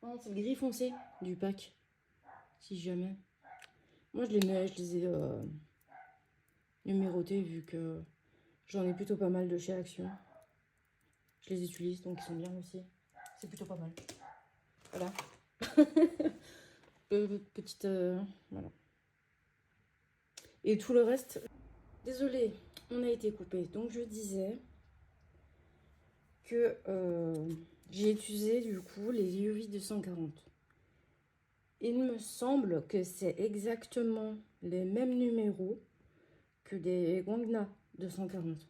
Non, c'est le gris foncé du pack. Si jamais. Moi, je les ai numérotés vu que j'en ai plutôt pas mal de chez Action. Je les utilise, donc ils sont bien aussi. C'est plutôt pas mal. Voilà. Petite... voilà. Et tout le reste... Désolée, on a été coupé. Donc, je disais que j'ai utilisé, du coup, les UV 240. Il me semble que c'est exactement les mêmes numéros que des Guangna 240.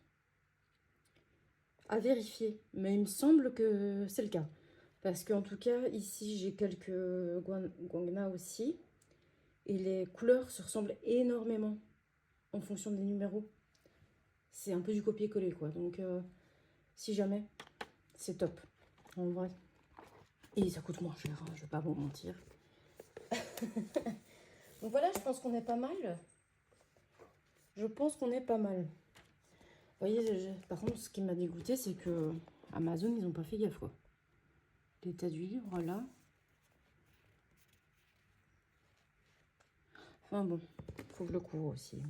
À vérifier, mais il me semble que c'est le cas. Parce qu'en tout cas, ici, j'ai quelques Guangna aussi. Et les couleurs se ressemblent énormément en fonction des numéros. C'est un peu du copier-coller, quoi. Donc, si jamais, c'est top, en vrai. Et ça coûte moins cher, hein, je vais pas vous mentir. Donc voilà, je pense qu'on est pas mal. Je pense qu'on est pas mal. Vous voyez, par contre, ce qui m'a dégoûté, c'est que Amazon, ils n'ont pas fait gaffe, quoi. L'état du livre, là. Enfin bon, faut que je le couvre aussi.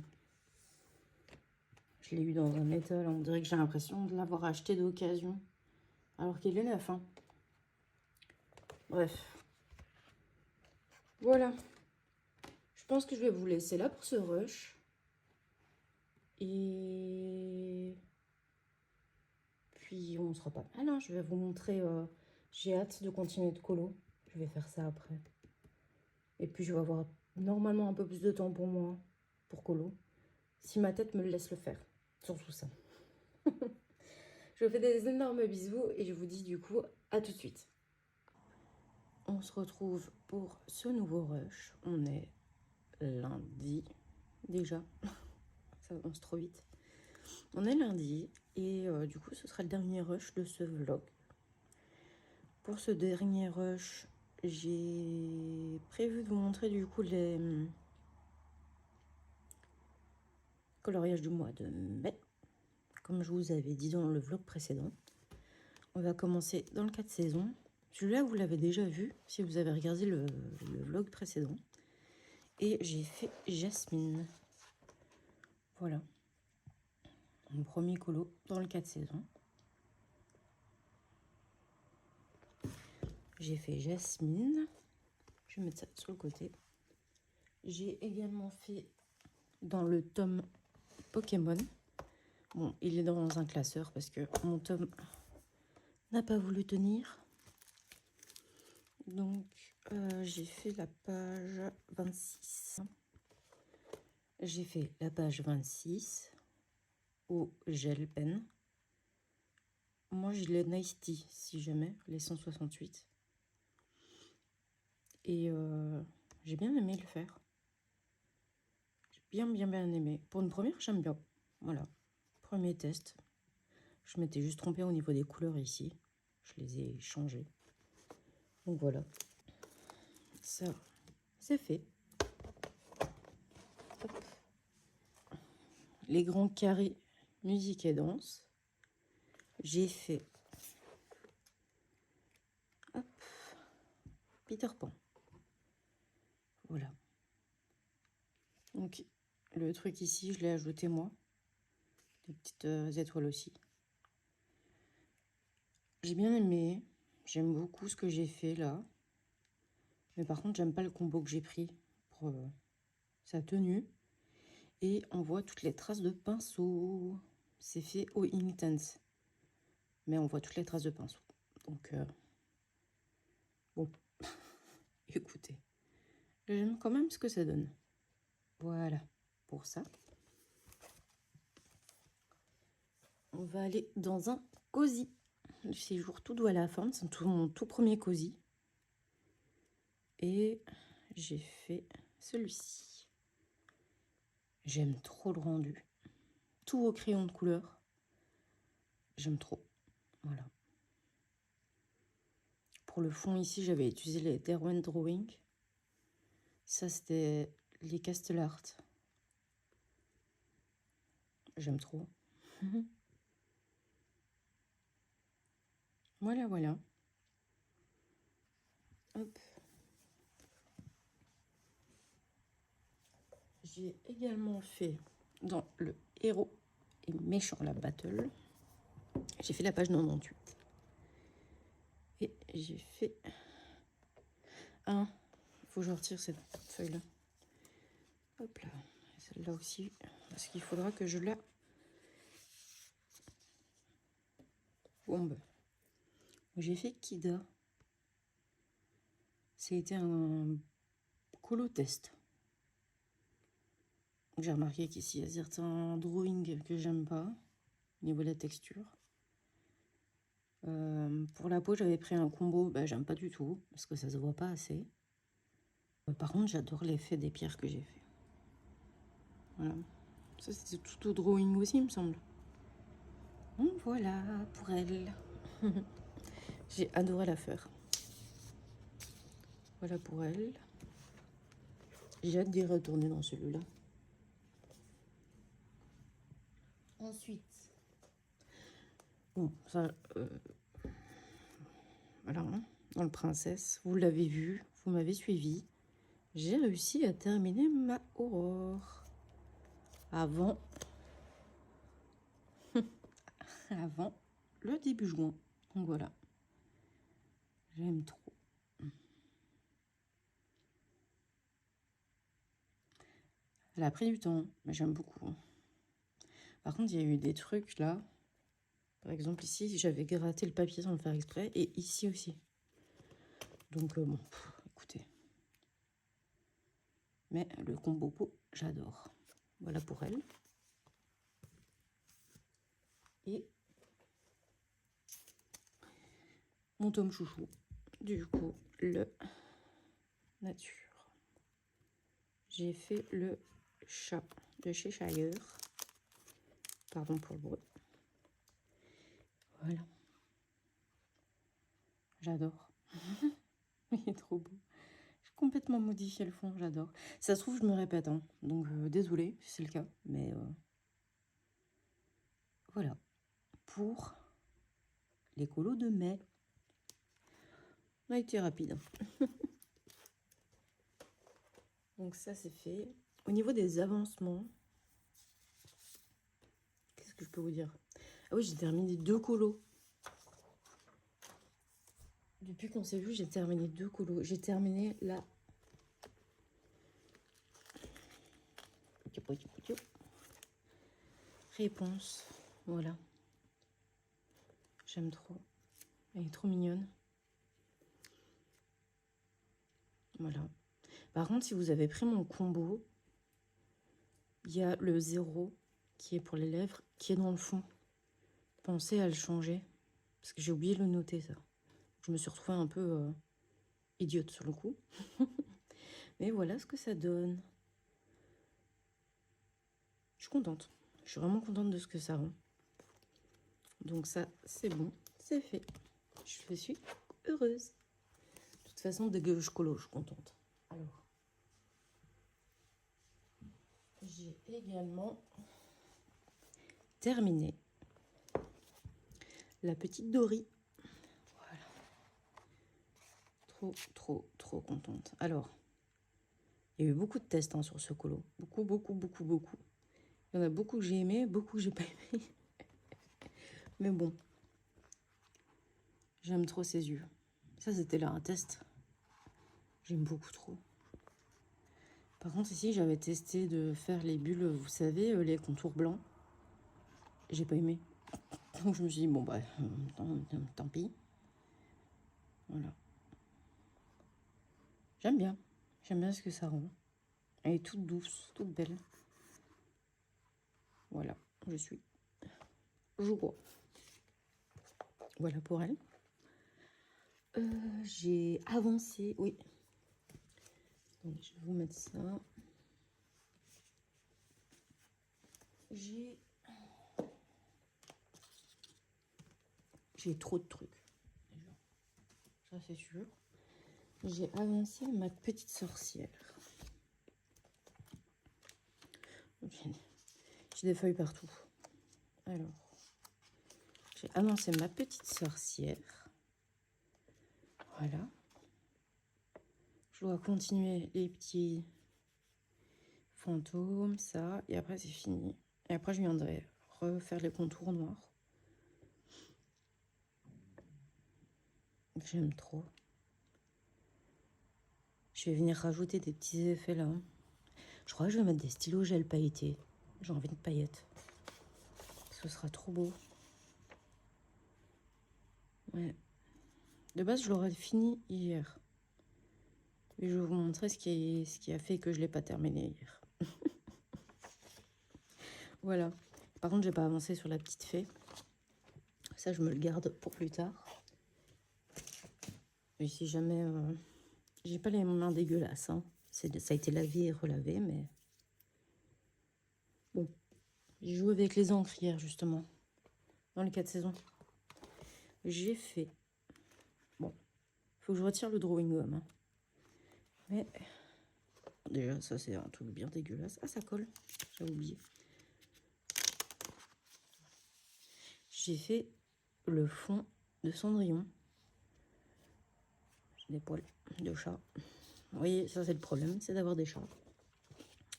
Je l'ai eu dans un état, là, on dirait que j'ai l'impression de l'avoir acheté d'occasion. Alors qu'il est neuf, hein. Bref. Voilà. Je pense que je vais vous laisser là pour ce rush. Et puis on sera pas mal, hein. Je vais vous montrer. J'ai hâte de continuer de colo. Je vais faire ça après. Et puis je vais avoir normalement un peu plus de temps pour moi, pour colo. Si ma tête me le laisse le faire. Surtout ça. Je vous fais des énormes bisous et je vous dis du coup à tout de suite. On se retrouve pour ce nouveau rush. On est lundi déjà. Ça avance trop vite. On est lundi et du coup ce sera le dernier rush de ce vlog. Pour ce dernier rush, j'ai prévu de vous montrer du coup les coloriages du mois de mai. Comme je vous avais dit dans le vlog précédent. On va commencer dans le 4 saisons. Celui-là, vous l'avez déjà vu si vous avez regardé le vlog précédent. Et j'ai fait Jasmine. Voilà. Mon premier colo dans le 4 saisons. J'ai fait Jasmine. Je vais mettre ça sur le côté. J'ai également fait dans le tome Pokémon. Bon, il est dans un classeur parce que mon tome n'a pas voulu tenir. Donc, j'ai fait la page 26. J'ai fait la page 26 au gel pen. Moi, j'ai les Nice Tea, si jamais, les 168. Et j'ai bien aimé le faire. J'ai bien aimé. Pour une première, j'aime bien. Voilà, premier test. Je m'étais juste trompée au niveau des couleurs ici. Je les ai changées. Donc voilà. Ça, c'est fait. Hop. Les grands carrés musique et danse. J'ai fait hop, Peter Pan. Voilà. Donc le truc ici, je l'ai ajouté moi. Des petites étoiles aussi. J'ai bien aimé. J'aime beaucoup ce que j'ai fait là. Mais par contre, j'aime pas le combo que j'ai pris pour sa tenue. Et on voit toutes les traces de pinceau. C'est fait au Inktense. Mais on voit toutes les traces de pinceau. Donc, bon, écoutez. J'aime quand même ce que ça donne. Voilà, pour ça. On va aller dans un cosy. Le séjour tout doux à la forme. C'est mon tout premier cosy. Et j'ai fait celui-ci. J'aime trop le rendu. Tout au crayon de couleur. J'aime trop. Voilà. Pour le fond, ici, j'avais utilisé les Derwent Drawing. Ça, c'était les Castle Art. J'aime trop. Voilà, voilà. Hop. J'ai également fait dans le héros et méchant la battle. J'ai fait la page 98. Et j'ai fait un. Il faut que je retire cette feuille-là. Hop là. Celle-là aussi. Parce qu'il faudra que je la bombe. J'ai fait Kida. C'était un colo test. J'ai remarqué qu'ici, il y a certains drawings que j'aime pas, au niveau de la texture. Pour la peau, j'avais pris un combo, j'aime pas du tout, parce que ça se voit pas assez. Par contre, j'adore l'effet des pierres que j'ai fait. Voilà. Ça, c'était tout au drawing aussi, il me semble. Donc voilà, pour elle. J'ai adoré la faire. Voilà pour elle. J'ai hâte d'y retourner dans celui-là. Ensuite, bon, ça, voilà, hein, dans le Princesse, vous l'avez vu, vous m'avez suivi. J'ai réussi à terminer ma Aurore avant, avant le début juin. Donc voilà, j'aime trop. Elle a pris du temps, mais j'aime beaucoup. Par contre, il y a eu des trucs là. Par exemple, ici, j'avais gratté le papier sans le faire exprès. Et ici aussi. Donc, bon, écoutez. Mais le combo peau, j'adore. Voilà pour elle. Et mon tome chouchou. Du coup, le nature. J'ai fait le chat de chez Shire. Pardon pour le bruit. Voilà. J'adore. Il est trop beau. J'ai complètement modifié le fond, j'adore. Ça se trouve, je me répète, hein. Donc désolée si c'est le cas. Mais voilà. Pour les colos de mai. On a été rapide. Donc ça, c'est fait. Au niveau des avancements, qu'est-ce que je peux vous dire? Ah oui, j'ai terminé 2 colos. Depuis qu'on s'est vu, j'ai terminé 2 colos. J'ai terminé la réponse. Voilà. J'aime trop. Elle est trop mignonne. Voilà. Par contre, si vous avez pris mon combo, il y a le 0 qui est pour les lèvres, qui est dans le fond. Pensez à le changer. Parce que j'ai oublié de le noter, ça. Je me suis retrouvée un peu idiote sur le coup. Mais voilà ce que ça donne. Je suis contente. Je suis vraiment contente de ce que ça rend. Donc ça, c'est bon. C'est fait. Je suis heureuse. De toute façon, dès que je colo, je suis contente. Alors, j'ai également terminé la petite Dory. Voilà. Trop contente. Alors, il y a eu beaucoup de tests sur ce colo. Beaucoup. Il y en a beaucoup que j'ai aimé, beaucoup que j'ai pas aimé. Mais bon, j'aime trop ses yeux. Ça, c'était là un test. J'aime beaucoup trop. Par contre, ici, j'avais testé de faire les bulles, vous savez, les contours blancs. J'ai pas aimé. Donc, je me suis dit, bon, bah, tant pis. Voilà. J'aime bien. J'aime bien ce que ça rend. Elle est toute douce, toute belle. Voilà, je suis joie. Voilà pour elle. J'ai avancé, oui. Attendez, je vais vous mettre ça. J'ai trop de trucs. Déjà. Ça, c'est sûr. J'ai avancé ma petite sorcière. J'ai des feuilles partout. Alors, j'ai avancé ma petite sorcière. Voilà. Je dois continuer les petits fantômes, ça. Et après, c'est fini. Et après, je viendrai refaire les contours noirs. J'aime trop. Je vais venir rajouter des petits effets là. Je crois que je vais mettre des stylos gel pailletés. J'ai envie de paillettes. Ce sera trop beau. Ouais. De base, je l'aurais fini hier. Et je vais vous montrer ce qui a fait que je ne l'ai pas terminé hier. Voilà. Par contre, j'ai pas avancé sur la petite fée. Ça, je me le garde pour plus tard. Et si jamais... j'ai pas les mains dégueulasses. Hein. Ça a été lavé et relavé, mais... Bon. J'ai joué avec les encres hier, justement. Dans les 4 saisons. J'ai fait... Bon. Faut que je retire le drawing gum. Hein. Mais... Déjà, ça, c'est un truc bien dégueulasse. Ah, ça colle. J'ai oublié. J'ai fait le fond de Cendrillon. J'ai des poils de chat. Vous voyez, ça, c'est le problème, c'est d'avoir des chats.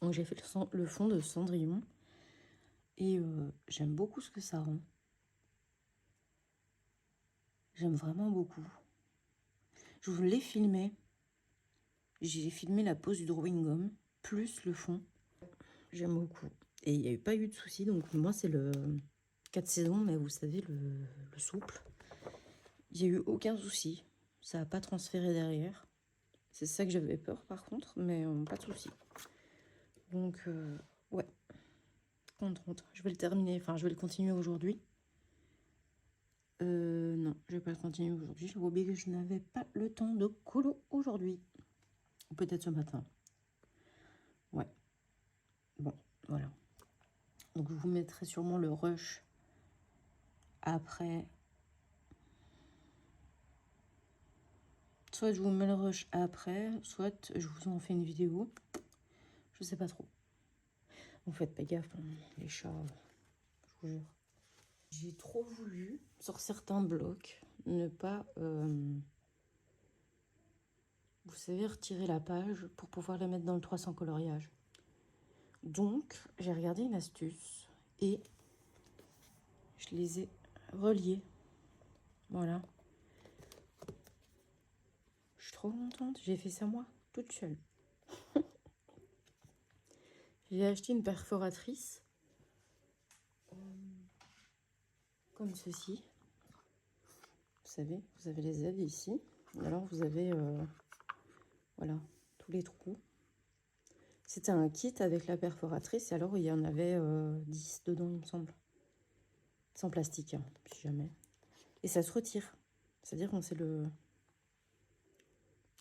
Donc, j'ai fait le fond de Cendrillon. Et j'aime beaucoup ce que ça rend. J'aime vraiment beaucoup. Je vous l'ai filmé. J'ai filmé la pose du drawing gum, plus le fond. J'aime beaucoup. Et il n'y a pas eu de soucis. Donc moi, c'est le 4 saisons, mais vous savez, le souple. Il n'y a eu aucun souci. Ça n'a pas transféré derrière. C'est ça que j'avais peur, par contre. Mais pas de souci. Donc, ouais. Contente. Je vais le terminer. Enfin, je vais le continuer aujourd'hui. Non, je vais pas le continuer aujourd'hui. J'avais oublié que je n'avais pas le temps de colo aujourd'hui. Ou peut-être ce matin. Ouais. Bon, voilà. Donc, je vous mettrai sûrement le rush après. Soit je vous mets le rush après, soit je vous en fais une vidéo. Je sais pas trop. Vous faites pas gaffe, hein, les chats, je vous jure. J'ai trop voulu, sur certains blocs, ne pas... vous savez, retirer la page pour pouvoir la mettre dans le 300 coloriage. Donc, j'ai regardé une astuce et je les ai reliés. Voilà. Je suis trop contente. J'ai fait ça moi, toute seule. J'ai acheté une perforatrice. comme ceci. Vous savez, vous avez les aides ici. Et alors vous avez voilà, tous les trous. C'était un kit avec la perforatrice. Et alors il y en avait 10 dedans, il me semble. C'est en plastique, hein, si jamais. Et ça se retire. C'est-à-dire qu'on sait le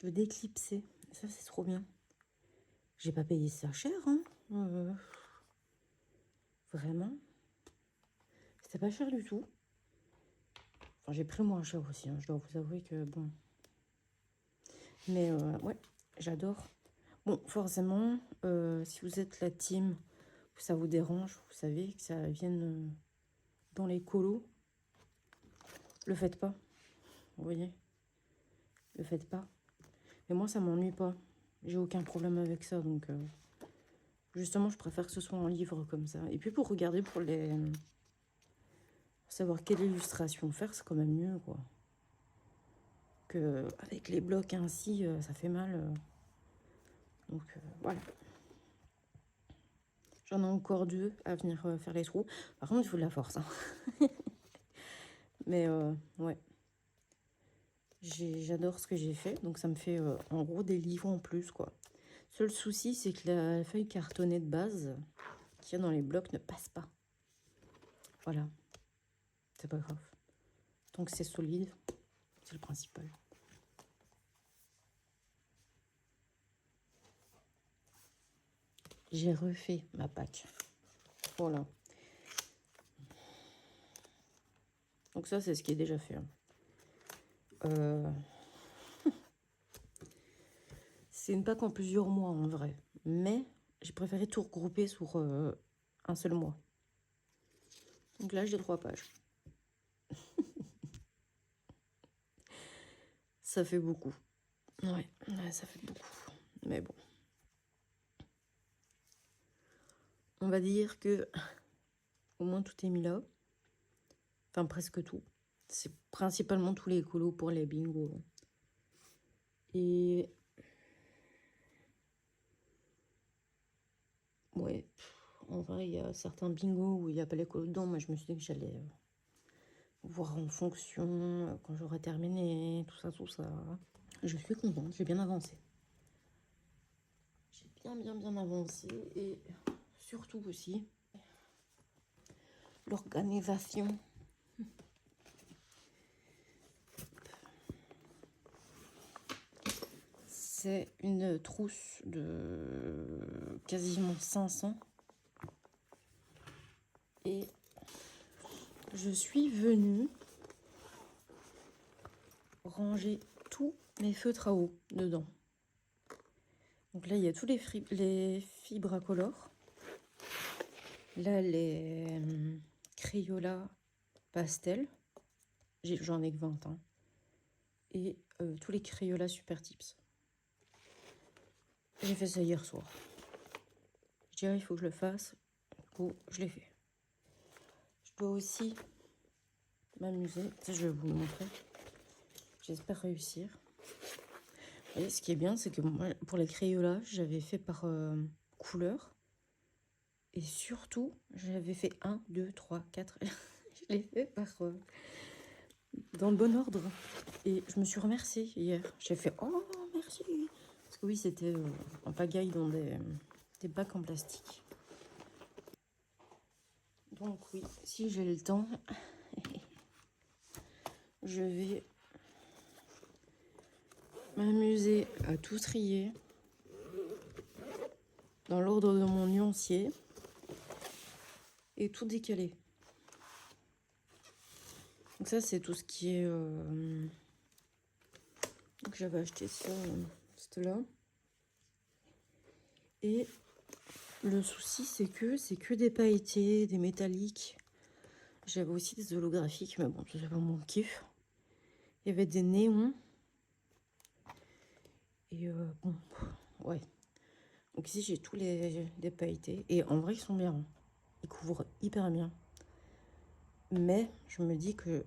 déclipser. Ça, c'est trop bien. J'ai pas payé ça cher, hein. Vraiment. C'était pas cher du tout. Enfin, j'ai pris moins cher aussi, hein. Je dois vous avouer que bon. Mais ouais, j'adore. Bon, forcément, si vous êtes la team, ça vous dérange, vous savez que ça vienne dans les colos. Le faites pas. Vous voyez? Le faites pas. Mais moi, ça m'ennuie pas. J'ai aucun problème avec ça, donc justement, je préfère que ce soit en livre comme ça. Et puis pour regarder, pour savoir quelle illustration faire, c'est quand même mieux, quoi. Que avec les blocs ainsi, ça fait mal. Donc voilà. J'en ai encore 2 à venir faire les trous. Par contre, il faut de la force, hein. Mais ouais. J'adore ce que j'ai fait. Donc ça me fait en gros des livres en plus, quoi. Seul souci, c'est que la feuille cartonnée de base qu'il y a dans les blocs ne passe pas. Voilà. C'est pas grave. Donc c'est solide. C'est le principal. J'ai refait ma pack. Voilà. Donc ça, c'est ce qui est déjà fait. C'est une pack en plusieurs mois en vrai. Mais j'ai préféré tout regrouper sur un seul mois. Donc là, j'ai 3 pages. Ça fait beaucoup. Ouais, ça fait beaucoup. Mais bon. On va dire que au moins tout est mis là. Enfin, presque tout. C'est principalement tous les colos pour les bingos. Et ouais, en vrai, il y a certains bingos où il n'y a pas les colos dedans. Moi, je me suis dit que j'allais voir en fonction quand j'aurai terminé, tout ça, tout ça. Je suis contente, j'ai bien avancé. J'ai bien avancé et surtout aussi l'organisation. C'est une trousse de quasiment 500. Et je suis venue ranger tous mes feutres à eau dedans. Donc là, il y a tous les fibres à color. Là, les Crayola pastel. J'en ai que 20, hein. Et tous les Crayola Super Tips. J'ai fait ça hier soir. Je dirais, il faut que je le fasse. Du coup, je l'ai fait. Je dois aussi m'amuser. Ça, je vais vous le montrer. J'espère réussir. Et ce qui est bien, c'est que moi, pour les Crayola, j'avais fait par couleur. Et surtout, j'avais fait 1, 2, 3, 4. Je l'ai fait par dans le bon ordre. Et je me suis remerciée hier. J'ai fait « Oh, merci !» Parce que oui, c'était en pagaille dans des bacs en plastique. Donc oui, si j'ai le temps, je vais m'amuser à tout trier dans l'ordre de mon nuancier et tout décaler. Donc ça, c'est tout ce qui est... Donc j'avais acheté ça, c'était là. Et le souci, c'est que des pailletés, des métalliques. J'avais aussi des holographiques, mais bon, c'est pas mon kiff. Il y avait des néons. Et bon, ouais. Donc ici, j'ai tous les pailletés. Et en vrai, ils sont bien. Ils couvrent hyper bien. Mais je me dis que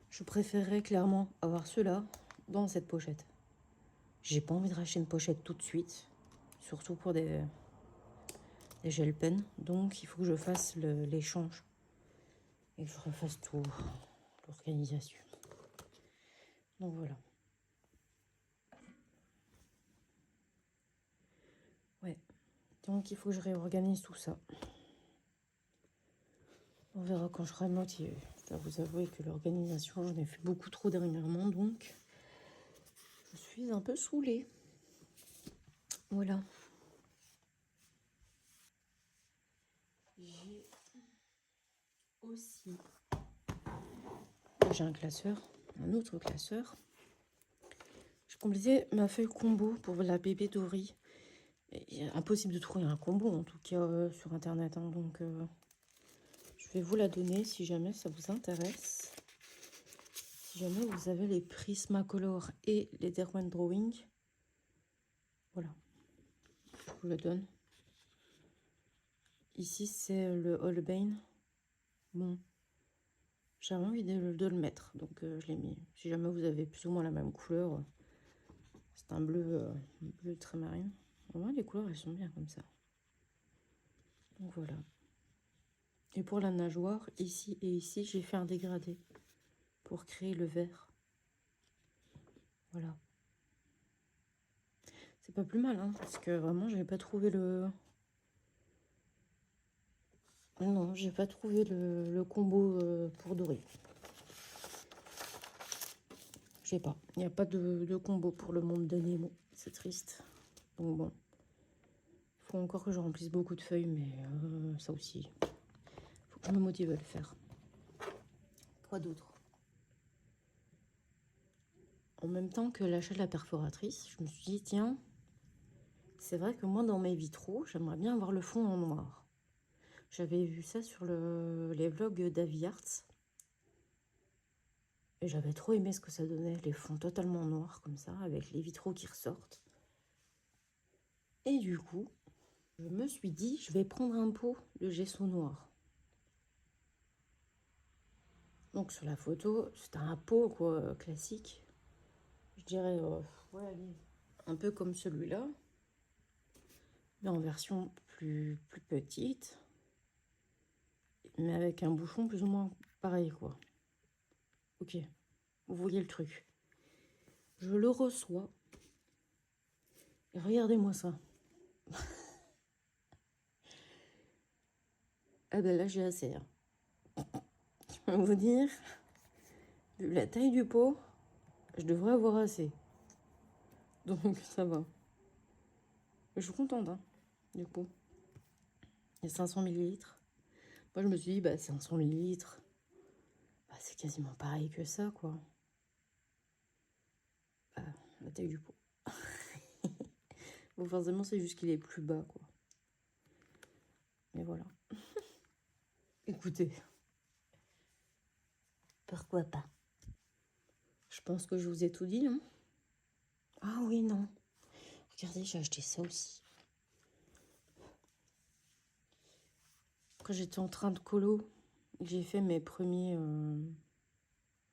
je préférerais clairement avoir ceux-là dans cette pochette. J'ai pas envie de racheter une pochette tout de suite. Surtout pour des gel pens. Donc, il faut que je fasse l'échange. et que je refasse tout, l'organisation. Donc voilà. Ouais. Donc il faut que je réorganise tout ça. On verra quand je serai motivée. Je dois vous avouer que l'organisation, j'en ai fait beaucoup trop dernièrement, donc je suis un peu saoulée. Voilà. J'ai aussi... J'ai un classeur, un autre classeur. J'ai complété ma feuille combo pour la bébé Dory. Impossible de trouver un combo, en tout cas sur internet, hein, donc je vais vous la donner si jamais ça vous intéresse. Si jamais vous avez les Prismacolor et les Derwent Drawing, voilà, je vous la donne. Ici c'est le Holbein. Bon, j'avais envie de le mettre, donc je l'ai mis. Si jamais vous avez plus ou moins la même couleur, c'est un bleu très marine. Au moins les couleurs elles sont bien comme ça. Donc voilà. Et pour la nageoire, ici et ici, j'ai fait un dégradé pour créer le vert. Voilà. C'est pas plus mal, hein, parce que vraiment, j'ai pas trouvé le... Non, j'ai pas trouvé le combo pour Dory. J'ai pas. Il n'y a pas de combo pour le monde de Nemo. C'est triste. Donc bon. Il faut encore que je remplisse beaucoup de feuilles, mais ça aussi. Faut que je me motive à le faire. Quoi d'autre? En même temps que l'achat de la perforatrice, je me suis dit, tiens, c'est vrai que moi, dans mes vitraux, j'aimerais bien avoir le fond en noir. J'avais vu ça sur les vlogs d'Avi Arts. Et j'avais trop aimé ce que ça donnait, les fonds totalement noirs comme ça, avec les vitraux qui ressortent. Et du coup, je me suis dit, je vais prendre un pot de gesso noir. Donc sur la photo, c'était un pot quoi, classique. Je dirais, ouais, un peu comme celui-là, mais en version plus petite, mais avec un bouchon plus ou moins pareil quoi. Ok, vous voyez le truc. Je le reçois. Et regardez-moi ça. Ah ben là j'ai assez. Hein. Je peux vous dire, vu la taille du pot, je devrais avoir assez. Donc ça va. Je suis contente, hein, du coup. Il y a 500 millilitres. Moi je me suis dit, bah 500 millilitres, bah, c'est quasiment pareil que ça, quoi. Bah, la taille du pot. Bon, forcément, c'est juste qu'il est plus bas, quoi. Mais voilà. Écoutez. Pourquoi pas? Je pense que je vous ai tout dit, hein. Ah oui, non. Regardez, j'ai acheté ça aussi. Quand j'étais en train de colo, j'ai fait mes premiers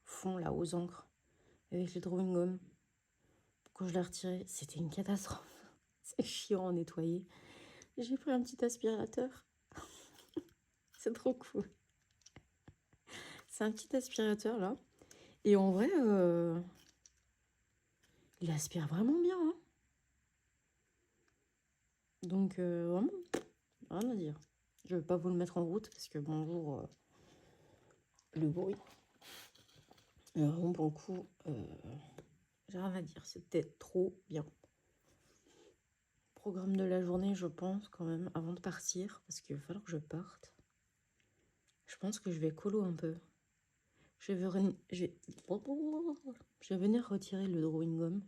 fonds, là, aux encres, avec les drawing gum. Quand je l'ai retiré, c'était une catastrophe. C'est chiant à nettoyer. J'ai pris un petit aspirateur. C'est trop cool. C'est un petit aspirateur, là. Et en vrai, il aspire vraiment bien. Hein. Donc, vraiment, rien à dire. Je vais pas vous le mettre en route parce que bonjour, le bruit. Vraiment, pour le coup, j'ai rien à dire. C'est peut-être trop bien. Programme de la journée, je pense, quand même, avant de partir, parce qu'il va falloir que je parte. Je pense que je vais colo un peu. Je vais venir retirer le drawing gum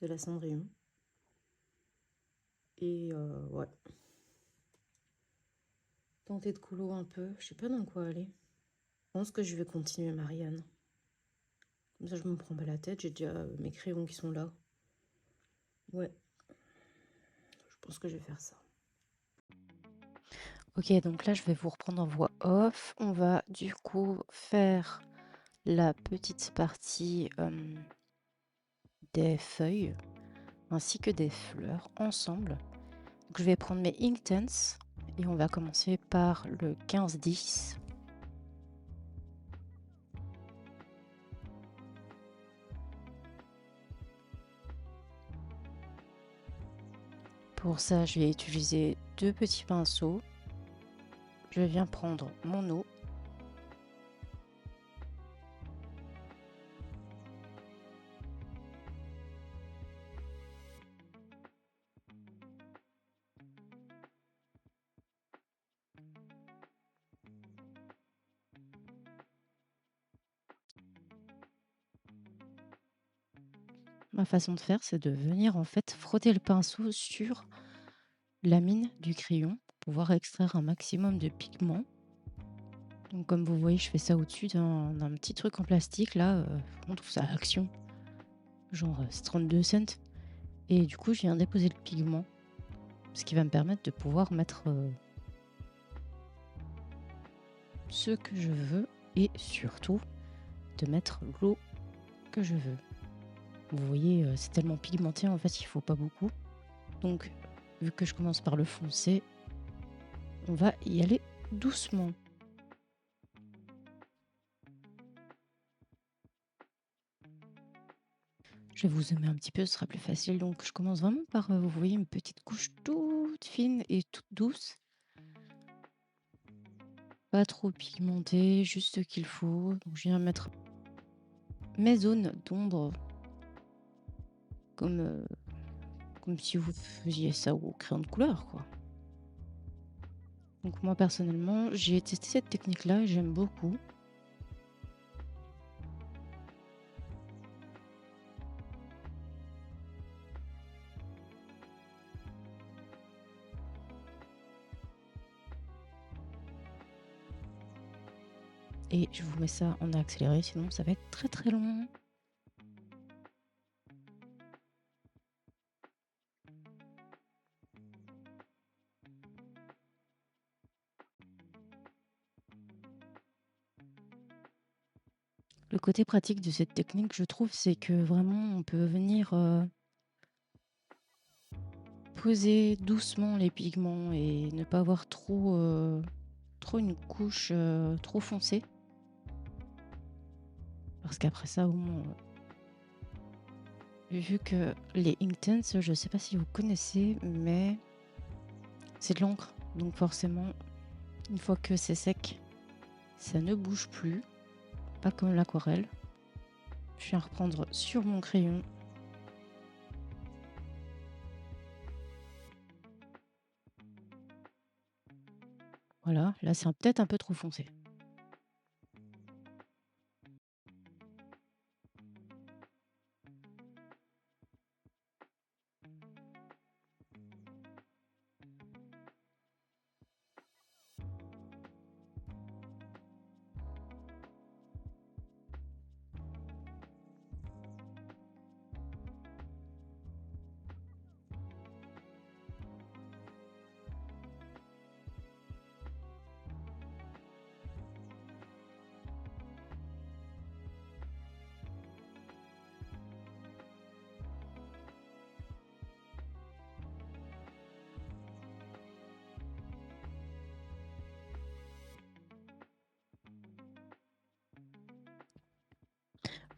de la Cendrillon. Et ouais. Tenter de colo un peu. Je sais pas dans quoi aller. Je pense que je vais continuer Marianne. Comme ça, je me prends pas la tête. J'ai déjà mes crayons qui sont là. Ouais. Je pense que je vais faire ça. Ok, donc là, je vais vous reprendre en voix off. On va du coup faire la petite partie des feuilles ainsi que des fleurs ensemble. Donc, je vais prendre mes Inktense et on va commencer par le 15-10. Pour ça, je vais utiliser deux petits pinceaux. Je viens prendre mon eau. Ma façon de faire, c'est de venir en fait frotter le pinceau sur la mine du crayon pour pouvoir extraire un maximum de pigments. Donc comme vous voyez, je fais ça au-dessus d'un petit truc en plastique là. On trouve ça à Action, genre c'est 32 cents. Et du coup, je viens déposer le pigment, ce qui va me permettre de pouvoir mettre ce que je veux et surtout de mettre l'eau que je veux. Vous voyez, c'est tellement pigmenté, en fait, il faut pas beaucoup. Donc, vu que je commence par le foncé, on va y aller doucement. Je vais vous zoomer un petit peu, ce sera plus facile. Donc, je commence vraiment par, vous voyez, une petite couche toute fine et toute douce. Pas trop pigmentée, juste ce qu'il faut. Donc, je viens mettre mes zones d'ombre comme si vous faisiez ça au crayon de couleur, quoi. Donc moi personnellement, j'ai testé cette technique-là et j'aime beaucoup. Et je vous mets ça en accéléré, sinon ça va être très très long. Le côté pratique de cette technique, je trouve, c'est que vraiment on peut venir poser doucement les pigments et ne pas avoir trop une couche trop foncée. Parce qu'après ça, au moins, vu que les Inktense, je sais pas si vous connaissez, mais c'est de l'encre. Donc forcément, une fois que c'est sec, ça ne bouge plus. Pas comme l'aquarelle. Je viens reprendre sur mon crayon. Voilà, là c'est peut-être un peu trop foncé.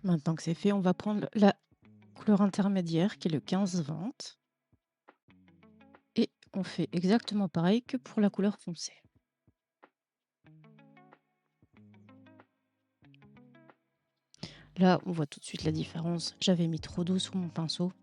Maintenant que c'est fait, on va prendre la couleur intermédiaire qui est le 15-20. Et on fait exactement pareil que pour la couleur foncée. Là, on voit tout de suite la différence. J'avais mis trop d'eau sous mon pinceau.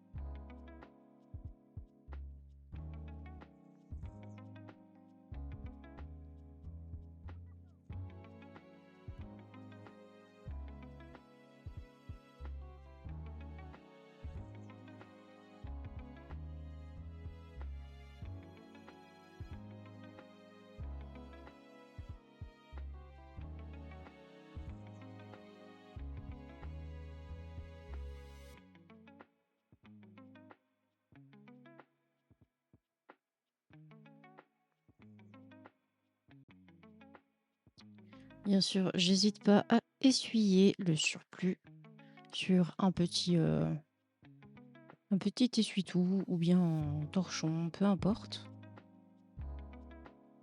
Bien sûr, j'hésite pas à essuyer le surplus sur un petit essuie-tout ou bien un torchon, peu importe.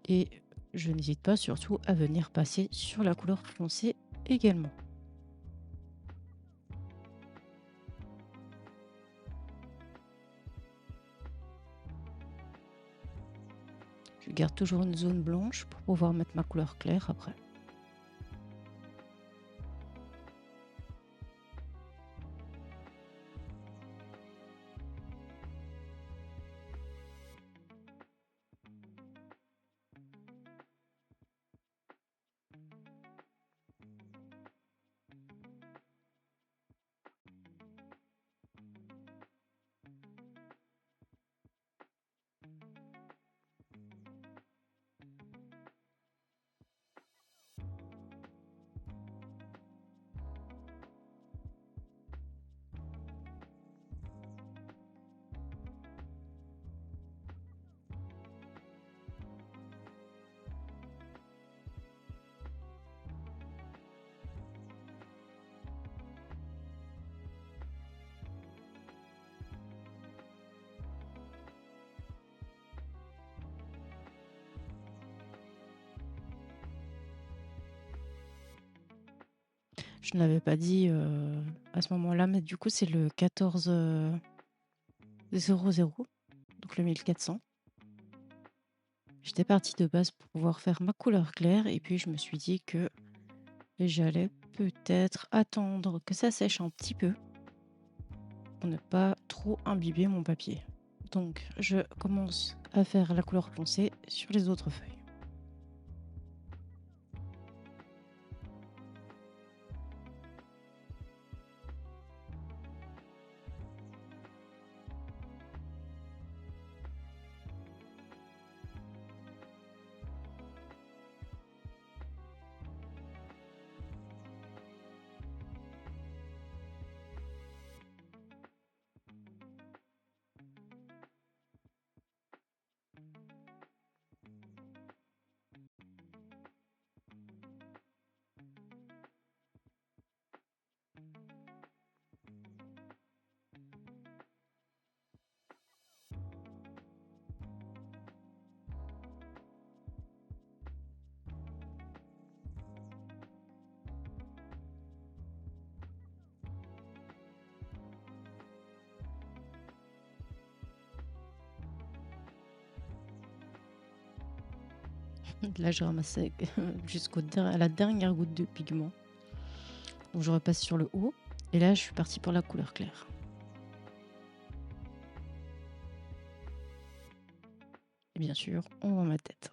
Et je n'hésite pas surtout à venir passer sur la couleur foncée également. garde toujours une zone blanche pour pouvoir mettre ma couleur claire après. Je ne l'avais pas dit à ce moment-là, mais du coup, c'est le 1400, donc le 1400. J'étais partie de base pour pouvoir faire ma couleur claire et puis je me suis dit que j'allais peut-être attendre que ça sèche un petit peu pour ne pas trop imbiber mon papier. Donc, je commence à faire la couleur foncée sur les autres feuilles. Là, je ramassais à la dernière goutte de pigment. Donc, je repasse sur le haut. Et là, je suis partie pour la couleur claire. Et bien sûr, on voit ma tête.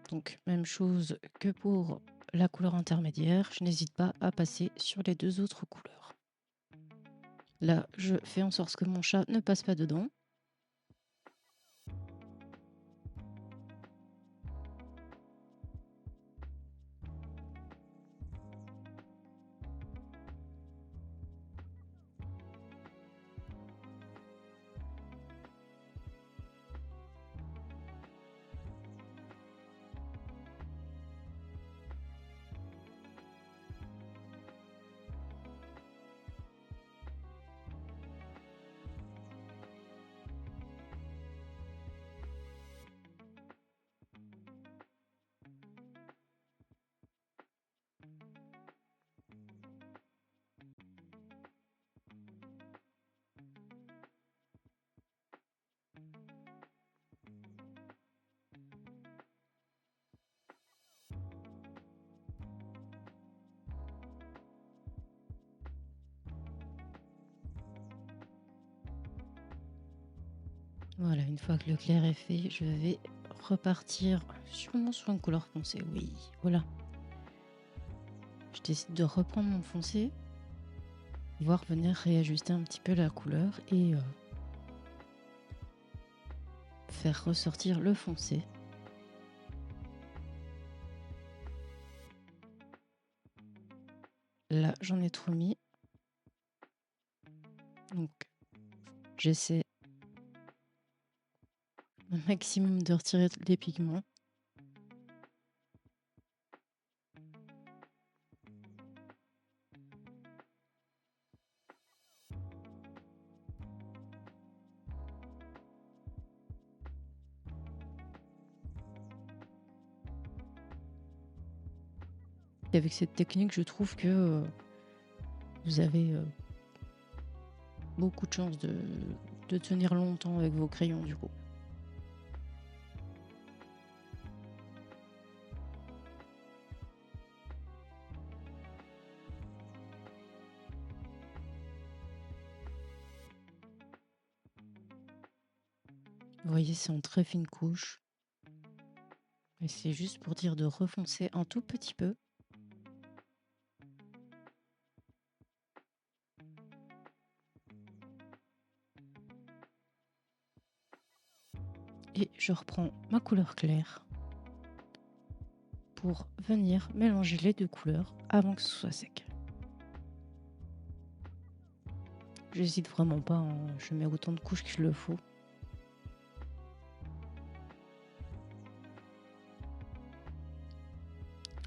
Donc, même chose que pour la couleur intermédiaire. Je n'hésite pas à passer sur les deux autres couleurs. Là, je fais en sorte que mon chat ne passe pas dedans. Voilà, une fois que le clair est fait, je vais repartir sûrement sur une couleur foncée. Oui, voilà. Je décide de reprendre mon foncé, voire venir réajuster un petit peu la couleur et faire ressortir le foncé. Là, j'en ai trop mis. Donc, j'essaie un maximum de retirer les pigments. Et avec cette technique, je trouve que vous avez beaucoup de chances de tenir longtemps avec vos crayons du coup. Vous voyez, c'est en très fine couche. Et c'est juste pour dire de refoncer un tout petit peu. Et je reprends ma couleur claire pour venir mélanger les deux couleurs avant que ce soit sec. J'hésite vraiment pas, hein, je mets autant de couches qu'il le faut.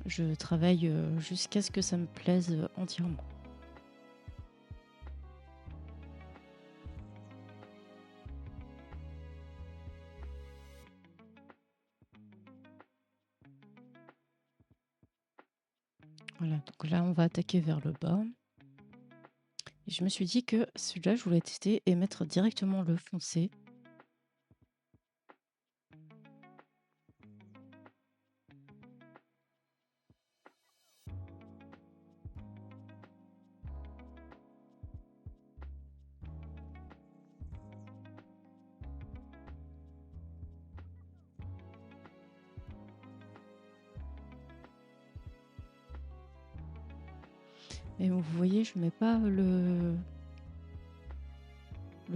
Je travaille jusqu'à ce que ça me plaise entièrement. Voilà, donc là on va attaquer vers le bas. Et je me suis dit que celui-là je voulais tester et mettre directement le foncé. Mais vous voyez, je mets pas le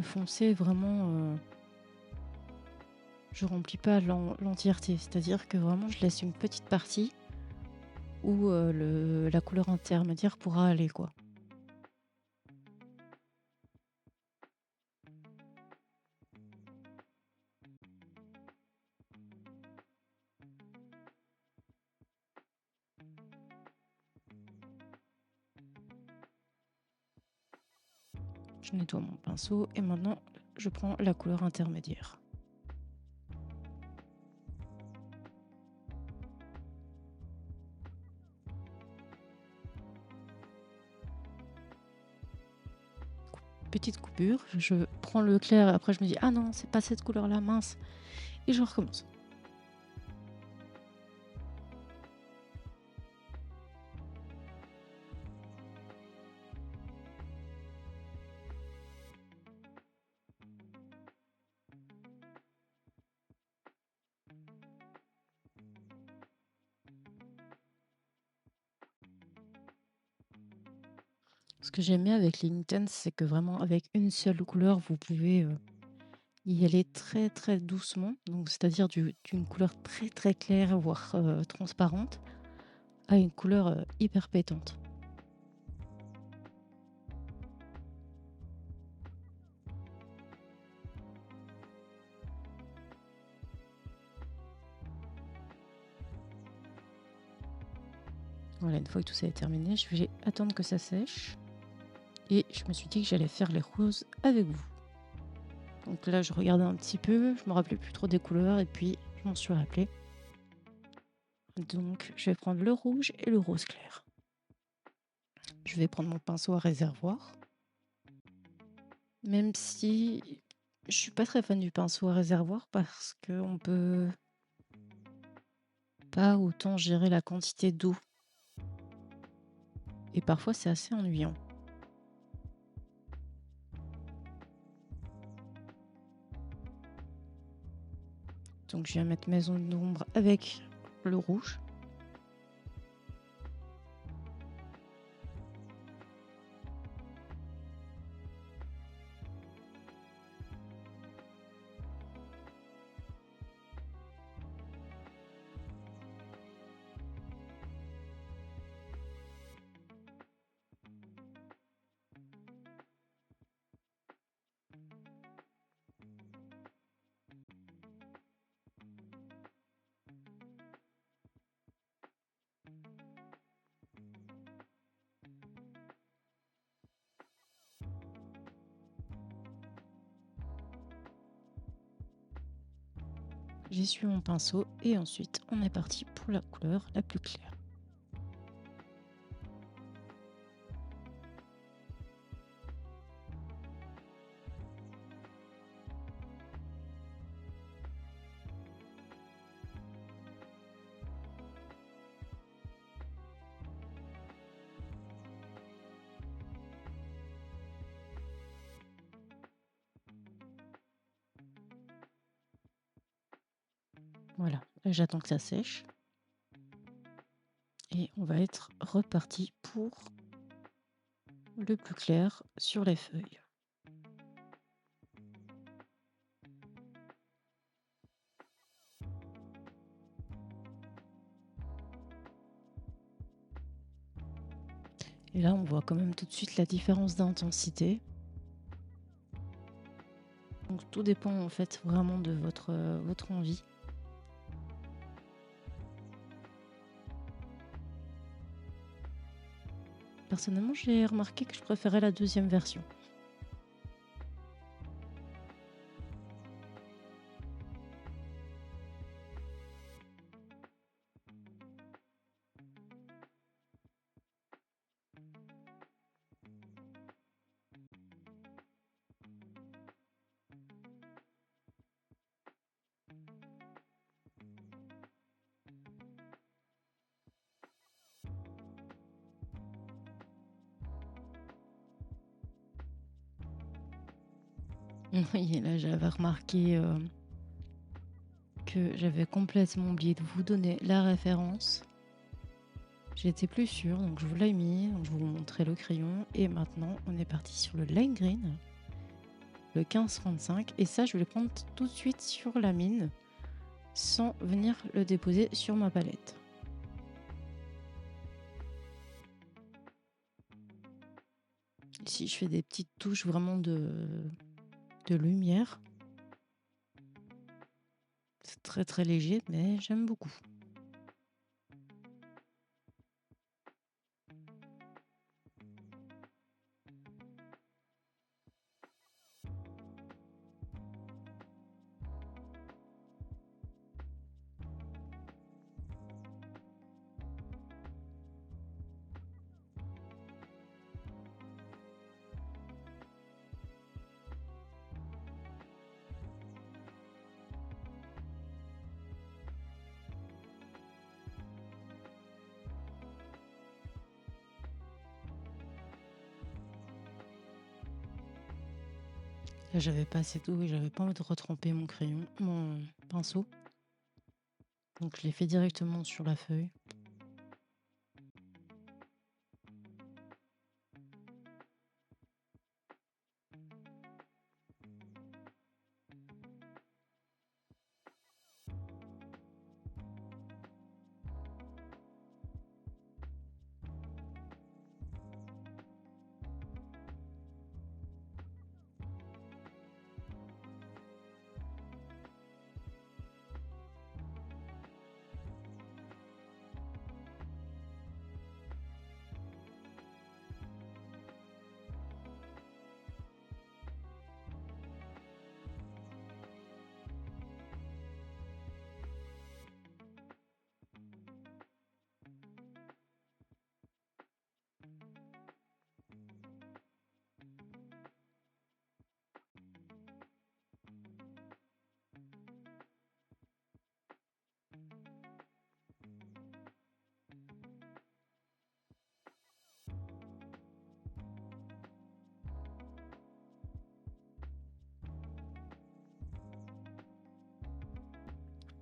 foncé vraiment. Je remplis pas l'entièreté, c'est-à-dire que vraiment je laisse une petite partie où la couleur intermédiaire pourra aller quoi. Je nettoie mon pinceau et maintenant je prends la couleur intermédiaire. Petite coupure, je prends le clair et après je me dis ah non c'est pas cette couleur là, mince, et je recommence. Ce que j'aime bien avec les Intense, c'est que vraiment avec une seule couleur vous pouvez y aller très très doucement, donc c'est-à-dire d'une couleur très très claire voire transparente à une couleur hyper pétante. Voilà, une fois que tout ça est terminé, je vais attendre que ça sèche. Et je me suis dit que j'allais faire les roses avec vous. Donc là, je regardais un petit peu, je me rappelais plus trop des couleurs et puis je m'en suis rappelé. Donc je vais prendre le rouge et le rose clair. Je vais prendre mon pinceau à réservoir. Même si je suis pas très fan du pinceau à réservoir parce qu'on peut pas autant gérer la quantité d'eau. Et parfois c'est assez ennuyant. Donc je viens mettre mes zones d'ombre avec le rouge. J'essuie mon pinceau et ensuite on est parti pour la couleur la plus claire. Voilà, là j'attends que ça sèche et on va être reparti pour le plus clair sur les feuilles. Et là, on voit quand même tout de suite la différence d'intensité. Donc tout dépend en fait vraiment de votre envie. Personnellement, j'ai remarqué que je préférais la deuxième version. Oui, là j'avais remarqué que j'avais complètement oublié de vous donner la référence. J'étais plus sûre, donc je vous l'ai mis, donc je vous montrais le crayon. Et maintenant, on est parti sur le Lime Green, le 1535. Et ça, je vais le prendre tout de suite sur la mine, sans venir le déposer sur ma palette. Ici, je fais des petites touches vraiment de lumière. C'est très très léger, mais j'aime beaucoup. Là, j'avais pas assez d'eau et j'avais pas envie de retremper mon pinceau. Donc je l'ai fait directement sur la feuille.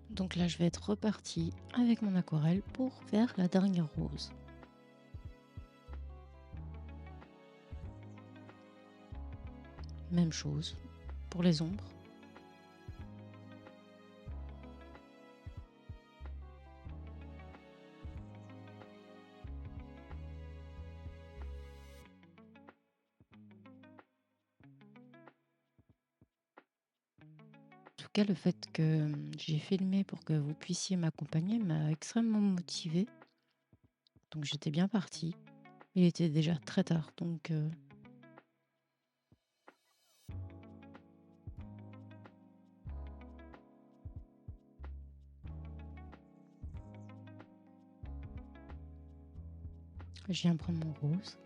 Donc là, je vais être repartie avec mon aquarelle pour faire la dernière rose. Même chose pour les ombres. En tout cas, le fait que j'ai filmé pour que vous puissiez m'accompagner m'a extrêmement motivée. Donc j'étais bien partie. Il était déjà très tard, donc je viens prendre mon rose.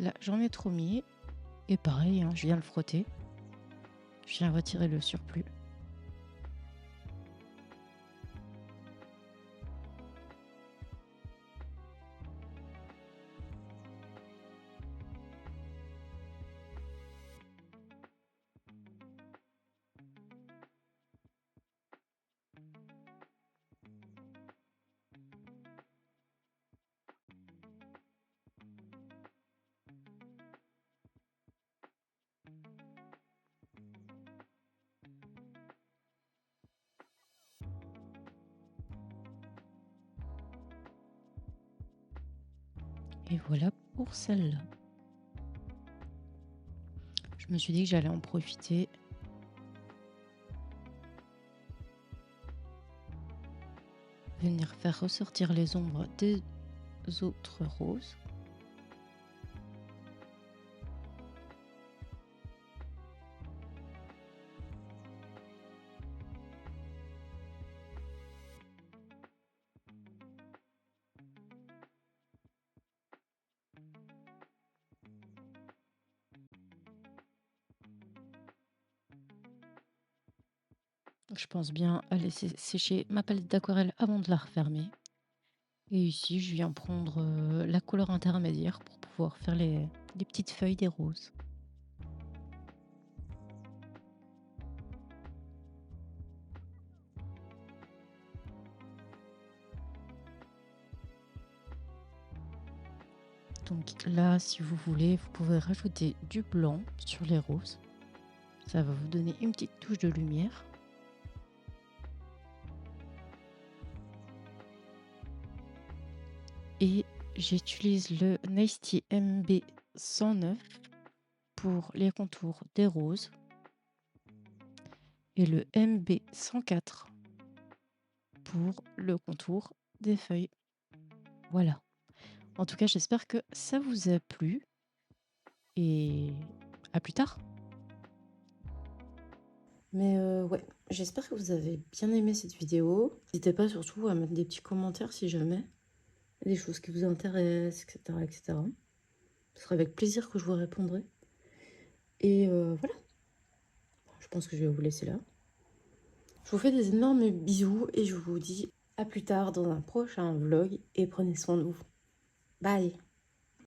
Là, j'en ai trop mis. Et pareil, hein, je viens le frotter. Je viens retirer le surplus. Et voilà pour celle-là. Je me suis dit que j'allais en profiter. Venir faire ressortir les ombres des autres roses. Je pense bien à laisser sécher ma palette d'aquarelle avant de la refermer. Et ici, je viens prendre la couleur intermédiaire pour pouvoir faire les petites feuilles des roses. Donc là, si vous voulez, vous pouvez rajouter du blanc sur les roses. Ça va vous donner une petite touche de lumière. Et j'utilise le Nasty MB 109 pour les contours des roses et le MB 104 pour le contour des feuilles. Voilà. En tout cas, j'espère que ça vous a plu et à plus tard. Mais ouais, j'espère que vous avez bien aimé cette vidéo. N'hésitez pas surtout à mettre des petits commentaires si jamais des choses qui vous intéressent, etc., etc. Ce sera avec plaisir que je vous répondrai. Et voilà, je pense que je vais vous laisser là. Je vous fais des énormes bisous et je vous dis à plus tard dans un prochain vlog et prenez soin de vous. Bye!